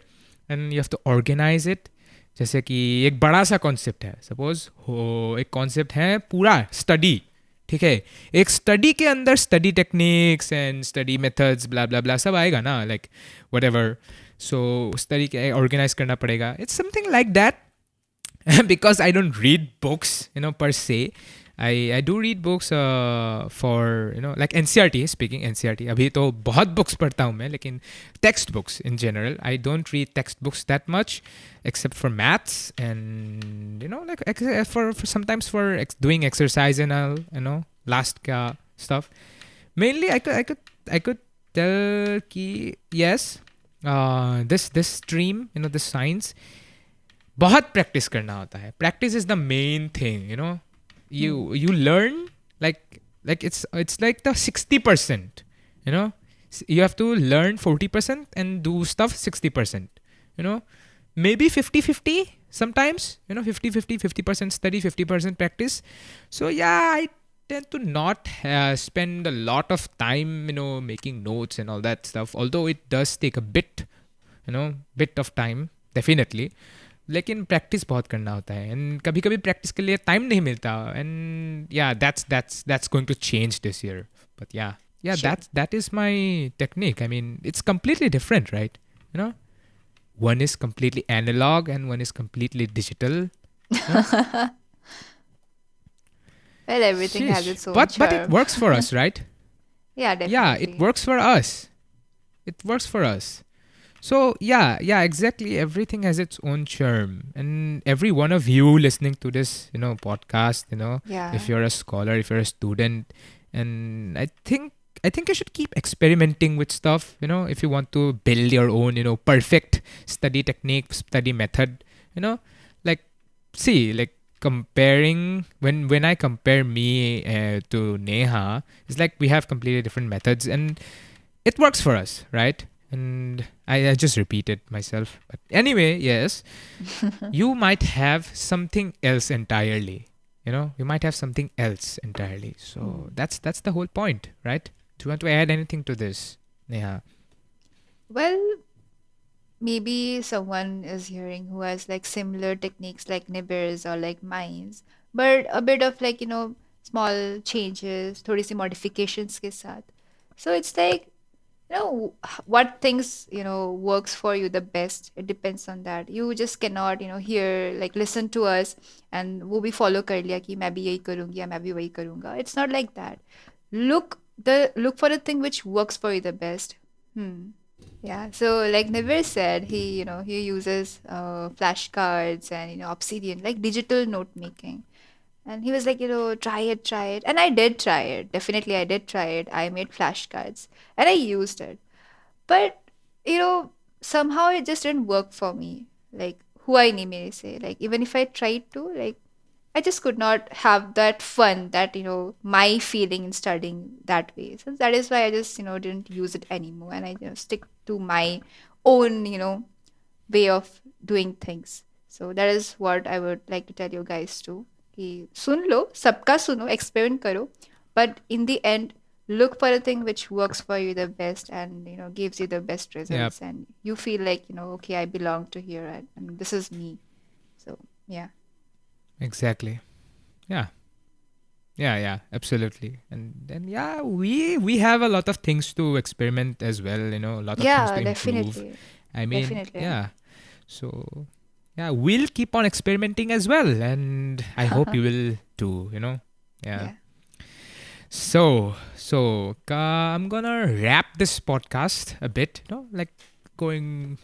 and you have to organize it. जैसे कि एक बड़ा सा concept है, suppose हो एक concept है पूरा स्टडी, ठीक है, एक स्टडी के अंदर study techniques and study methods blah blah blah सब आएगा ना, like whatever. So study के ऑर्गेनाइज करना पड़ेगा. It's something like that. Because I don't read books, per se. I do read books for, like NCRT, speaking NCRT. अभी तो बहुत books पढ़ता हूँ मैं, लेकिन textbooks in general. I don't read textbooks that much, except for maths and, like for sometimes for doing exercise and all, last ka stuff. Mainly, I could tell कि yes, this stream, this science, बहुत practice करना होता है. Practice is the main thing, You learn like it's like the 60%, you have to learn 40% and do stuff 60%, maybe 50-50 sometimes, 50-50, 50% study, 50% practice. So yeah, I tend to not spend a lot of time, making notes and all that stuff, although it does take a bit of time, definitely. लेकिन practice बहुत करना होता है, and कभी कभी practice के लिए time नहीं मिलता, and yeah that's going to change this year. But yeah Sure. that is my technique. I mean, it's completely different, right? One is completely analog and one is completely digital. Well, everything has Sheesh. its own But it charm. works for us, right? Yeah, Yeah, it definitely. works for us. It works for us. So yeah, exactly. Everything has its own charm, and every one of you listening to this, podcast, if Yeah. you're a scholar, if you're a student, and I think you should keep experimenting with stuff, if you want to build your own, perfect study technique, study method, like see, like comparing when I compare me to Neha, it's like we have completely different methods, and it works for us, right? And I just repeated myself. But anyway, yes, you might have something else entirely. You might have something else entirely. So that's the whole point, right? Do you want to add anything to this, Neha? Well, maybe someone is hearing who has like similar techniques like Nibir's or like mine's, but a bit of like, small changes, थोड़ी सी modifications के साथ. So it's like, what things, works for you the best. It depends on that. You just cannot, hear, like listen to us and वो भी follow कर लिया कि मैं भी यही करूँगी या मैं भी वही करूँगा. It's not like that. Look for the thing which works for you the best. Yeah, so like Nivir said, he uses flashcards and Obsidian, like digital note making. And he was like, try it. And I did try it. Definitely, I did try it. I made flashcards and I used it. But, somehow it just didn't work for me. Like, who I may say. Like, even if I tried to, like, I just could not have that fun, that, my feeling in studying that way. So that is why I just, didn't use it anymore. And I, stick to my own, way of doing things. So that is what I would like to tell you guys too. कि सुन लो, सबका सुनो, experiment करो, but in the end, look for a thing which works for you the best and gives you the best Yeah, results, and you feel like okay, I belong to here, and this is me. So yeah. exactly. Yeah. Yeah, absolutely. And then yeah, we have a lot of things to experiment as well, a lot of things to Yeah, improve. definitely. I mean, Definitely. yeah. So yeah, we'll keep on experimenting as well, and I hope you will too, Yeah. Yeah. So I'm gonna wrap this podcast a bit, like going,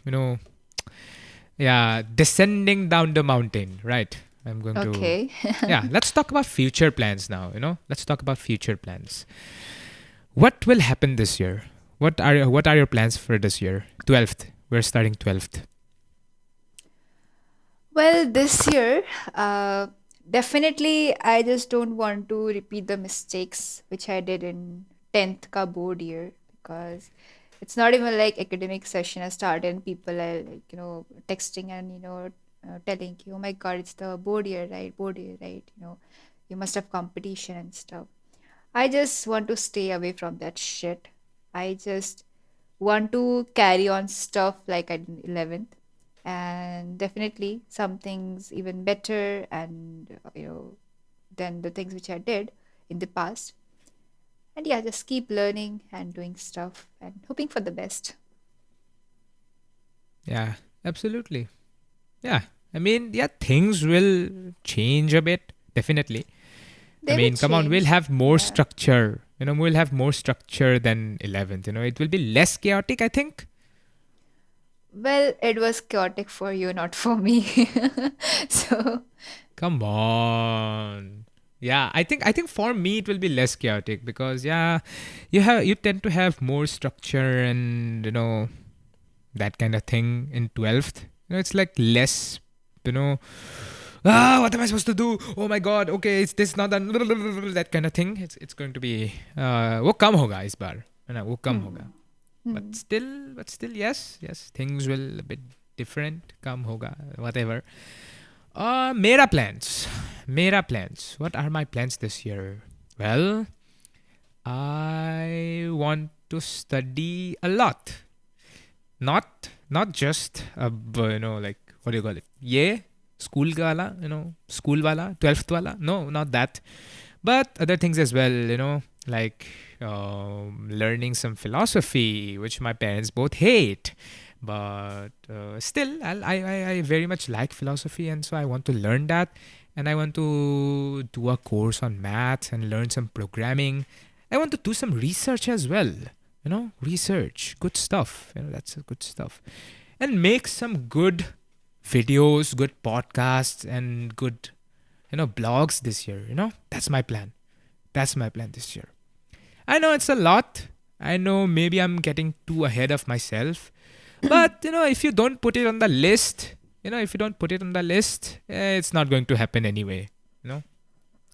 yeah, descending down the mountain, right? I'm going to. Okay. Yeah, let's talk about future plans now. Let's talk about future plans. What will happen this year? What are your plans for this year? 12th. We're starting 12th. Well, this year, definitely, I just don't want to repeat the mistakes which I did in 10th ka board year, because it's not even like academic session has started and people are like, texting and, telling you, oh my God, it's the board year, right? Board year, right? You must have competition and stuff. I just want to stay away from that shit. I just want to carry on stuff like I did in 11th, and definitely some things even better, and than the things which I did in the past. And yeah, just keep learning and doing stuff and hoping for the best. Yeah, absolutely. Yeah. I mean, yeah, things will change a bit, definitely. I They will mean, come on, we'll change. have more Yeah. structure. We'll have more structure than 11th. It will be less chaotic, I think. Well, it was chaotic for you, not for me. So, Come on. Yeah, I think for me it will be less chaotic because yeah, you tend to have more structure and that kind of thing in 12th. It's like less, you know, what am I supposed to do? Oh my god, okay, it's this not done, that kind of thing. It's going to be वो कम होगा इस बार, है ना, वो कम होगा. hmm. But Hmm. still, yes, things will a bit different. कम होगा, whatever. Mera plans. What are my plans this year? Well, I want to study a lot. Not just like what do you call it? Yeah, school wala, school wala, 12th wala. No, not that. But other things as well, like learning some philosophy, which my parents both hate. But still, I very much like philosophy, and so I want to learn that. And I want to do a course on maths and learn some programming. I want to do some research as well. Research, good stuff. That's good stuff. And make some good videos, good podcasts, and good blogs this year. That's my plan. That's my plan this year. I know it's a lot. I know maybe I'm getting too ahead of myself. But, if you don't put it on the list, if you don't put it on the list, it's not going to happen anyway. You know.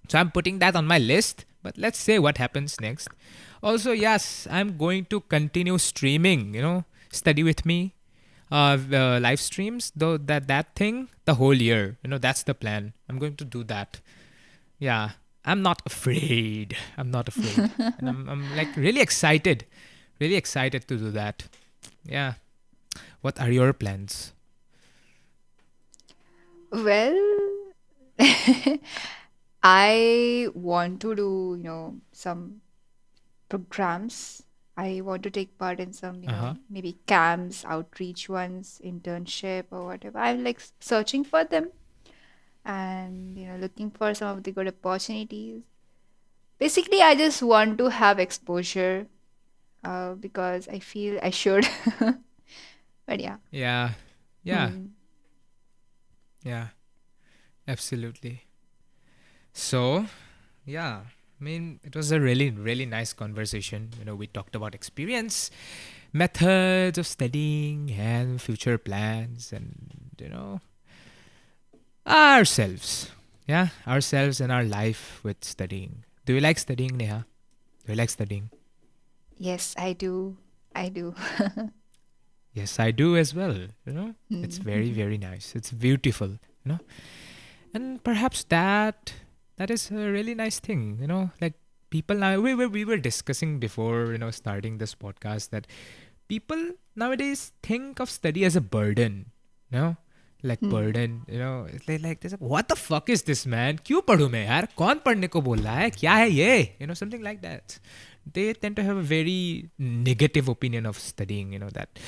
So I'm putting that on my list. But let's say what happens next. Also, yes, I'm going to continue streaming. Study with me, live streams. Though that thing the whole year. That's the plan. I'm going to do that. Yeah, I'm not afraid. I'm not afraid, and I'm like really excited to do that. Yeah. What are your plans? Well, I want to do, some programs. I want to take part in some, Uh huh. maybe camps, outreach ones, internship or whatever. I'm like searching for them and, looking for some of the good opportunities. Basically, I just want to have exposure, because I feel I should. But yeah. Yeah. Yeah. Hmm. Yeah. Absolutely. So, yeah. I mean, it was a really, really nice conversation. We talked about experience, methods of studying, and future plans, and ourselves. Yeah, ourselves and our life with studying. Do you like studying, Neha? Do you like studying? Yes, I do. I do. Yes, I do as well. It's very, Hmm. very nice. It's beautiful. You know, and perhaps that is a really nice thing. Like people now we were discussing before starting this podcast that people nowadays think of study as a burden. You know, like Hmm. burden. It's like this. What the fuck is this, man? क्यों पढूं मैं यार? कौन पढ़ने को बोल रहा है? क्या है ये? Something like that. They tend to have a very negative opinion of studying. That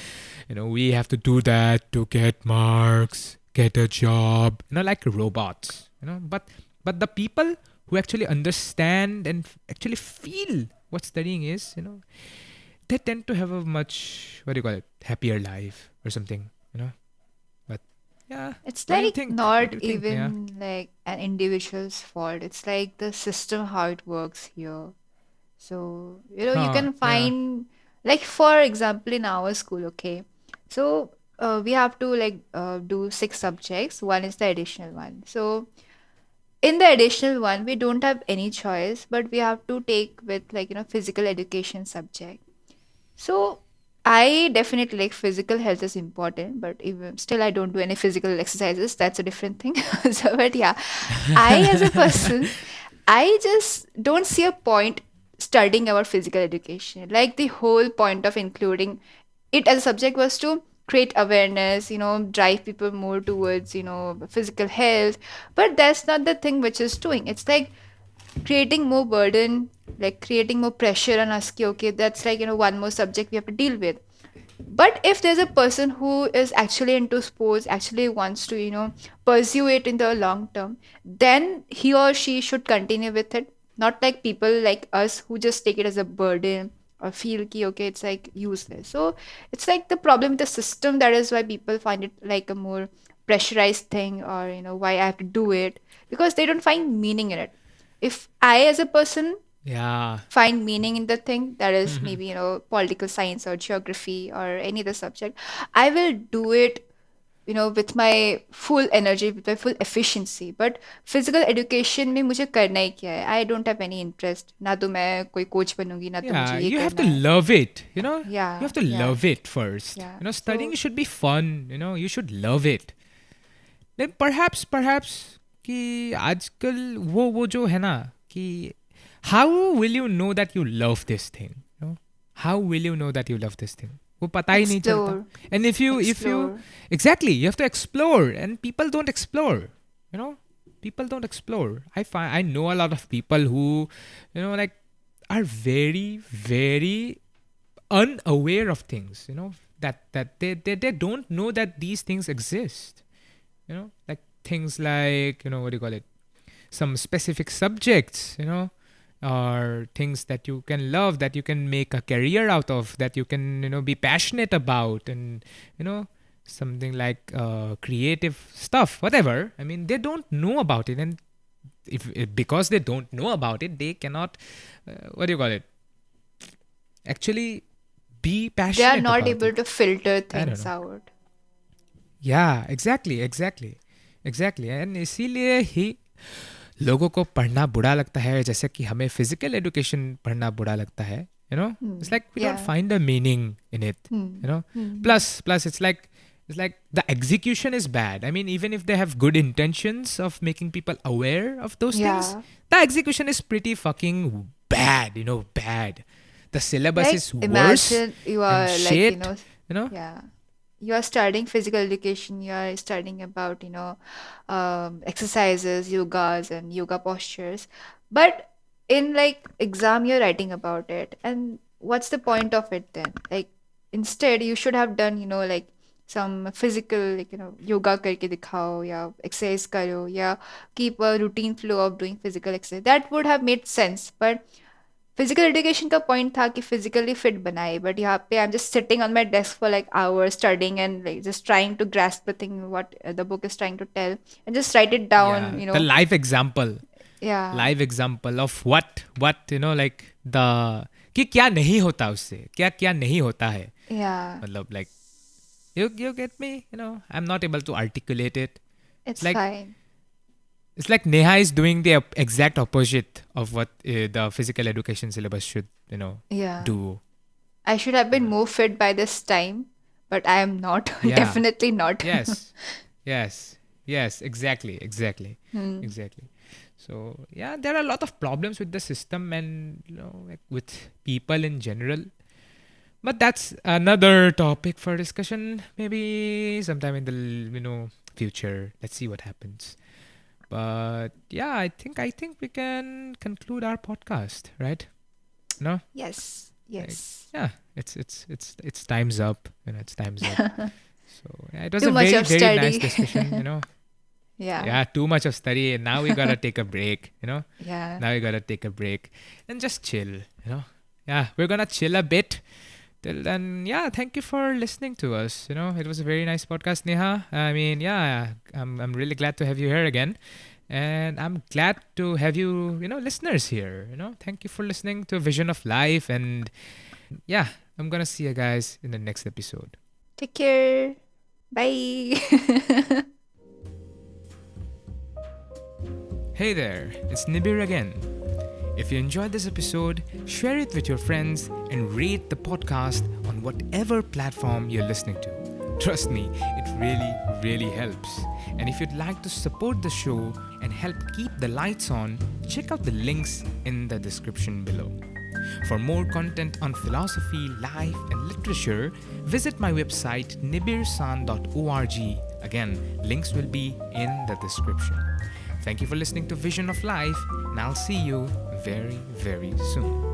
we have to do that to get marks, get a job, like robots. But the people who actually understand and actually feel what studying is, they tend to have a much, what do you call it, happier life or something. But Yeah. It's What do you like think? What not do you think? Yeah. even like an individual's fault. It's like the system how it works here. So, you Huh. can Yeah. find, like, for example, in our school, okay. So, we have to like do 6 subjects. One is the additional one. So, in the additional one, we don't have any choice, but we have to take with like, physical education subject. So I definitely like physical health is important, but even still I don't do any physical exercises. That's a different thing. So, but yeah, I as a person, I just don't see a point studying about physical education. Like the whole point of including it as a subject was to create awareness, drive people more towards, physical health. But that's not the thing which is doing. It's like creating more burden, like creating more pressure on us. Okay, that's like, one more subject we have to deal with. But if there's a person who is actually into sports, actually wants to, pursue it in the long term, then he or she should continue with it. Not like people like us who just take it as a burden or feel ki, okay, it's like useless. So it's like the problem with the system. That is why people find it like a more pressurized thing, or, why I have to do it, because they don't find meaning in it. If I, as a person, Yeah. find meaning in the thing, that is maybe, political science or geography or any other subject, I will do it, with my full energy, with my full efficiency. But physical education में मुझे करना ही क्या है? I don't have any interest. ना तो मैं कोई coach बनूंगी, ना तो मुझे Yeah. ये You have करना to है. love it. You know, you Yeah, have to yeah, love it first. yeah. You know, studying So should be fun. You know, you should love it. Then perhaps कि आजकल वो जो है ना कि how will you know that you love this thing? You know? How will you know that you love this thing? वो पता ही नहीं चलता. explore, And if you explore. exactly, you have to explore, and people don't explore. You know, people don't explore. I know a lot of people who, like, are very unaware of things. You know, that they don't know that these things exist. You know, like things like, what do you call it, some specific subjects, or things that you can love, that you can make a career out of, that you can, be passionate about, and, something like creative stuff, whatever. I mean, they don't know about it, and if because they don't know about it, they cannot, what do you call it, actually be They are passionate not about able it. to filter I don't things know. out. Yeah, exactly. And इसीलिए ही लोगों को पढ़ना बुरा लगता है, जैसे कि हमें फिजिकल एजुकेशन पढ़ना बुरा लगता है. It's like we don't Yeah. find a meaning in it. Hmm. you know Hmm. plus it's like the execution is bad. I mean, even if they have good intentions of making people aware of those things, Yeah. the execution is pretty fucking bad. Bad. The syllabus Like is worse imagine you and are like, shit. you know yeah, you are studying physical education, you are studying about, exercises, yogas and yoga postures. But in like exam, you're writing about it. And what's the point of it then? Like instead, you should have done, like some physical, like, yoga karke dikhao, ya exercise karo, ya keep a routine flow of doing physical exercise. That would have made sense. But physical education का point था कि physically fit बनाए, but यहाँ पे I am just sitting on my desk for like hour studying and like just trying to grasp the thing what the book is trying to tell and just write it down, yeah, the live example, या live example of what like the कि क्या नहीं होता उससे, क्या क्या नहीं होता है. या मतलब like you get me. I'm not able to articulate it. It's like fine. it's like Neha is doing the exact opposite of what the physical education syllabus should ya do. I should have been more fit by this time, but I am not. Yeah. Definitely not. Yes, exactly. So yeah, there are a lot of problems with the system, and like with people in general. But that's another topic for discussion, maybe sometime in the future. Let's see what happens. But yeah, I think we can conclude our podcast, right? No, Yes, like, yes. yeah, it's time's up. It's time's up. So yeah, it was Too a much very of very nice study. discussion. Yeah. Yeah, too much of study, and now we gotta take a break. Yeah. Now we gotta take a break and just chill. Yeah, we're gonna chill a bit Till then, yeah, thank you for listening to us. It was a very nice podcast, Neha. I mean, yeah, I'm really glad to have you here again. And I'm glad to have you, listeners here. Thank you for listening to Vision of Life. And yeah, I'm going to see you guys in the next episode. Take care. Bye. Hey there, it's Nibir again. If you enjoyed this episode, share it with your friends and rate the podcast on whatever platform you're listening to. Trust me, it really, really helps. And if you'd like to support the show and help keep the lights on, check out the links in the description below. For more content on philosophy, life, and literature, visit my website nibirsan.org. Again, links will be in the description. Thank you for listening to Vision of Life, and I'll see you very, very soon.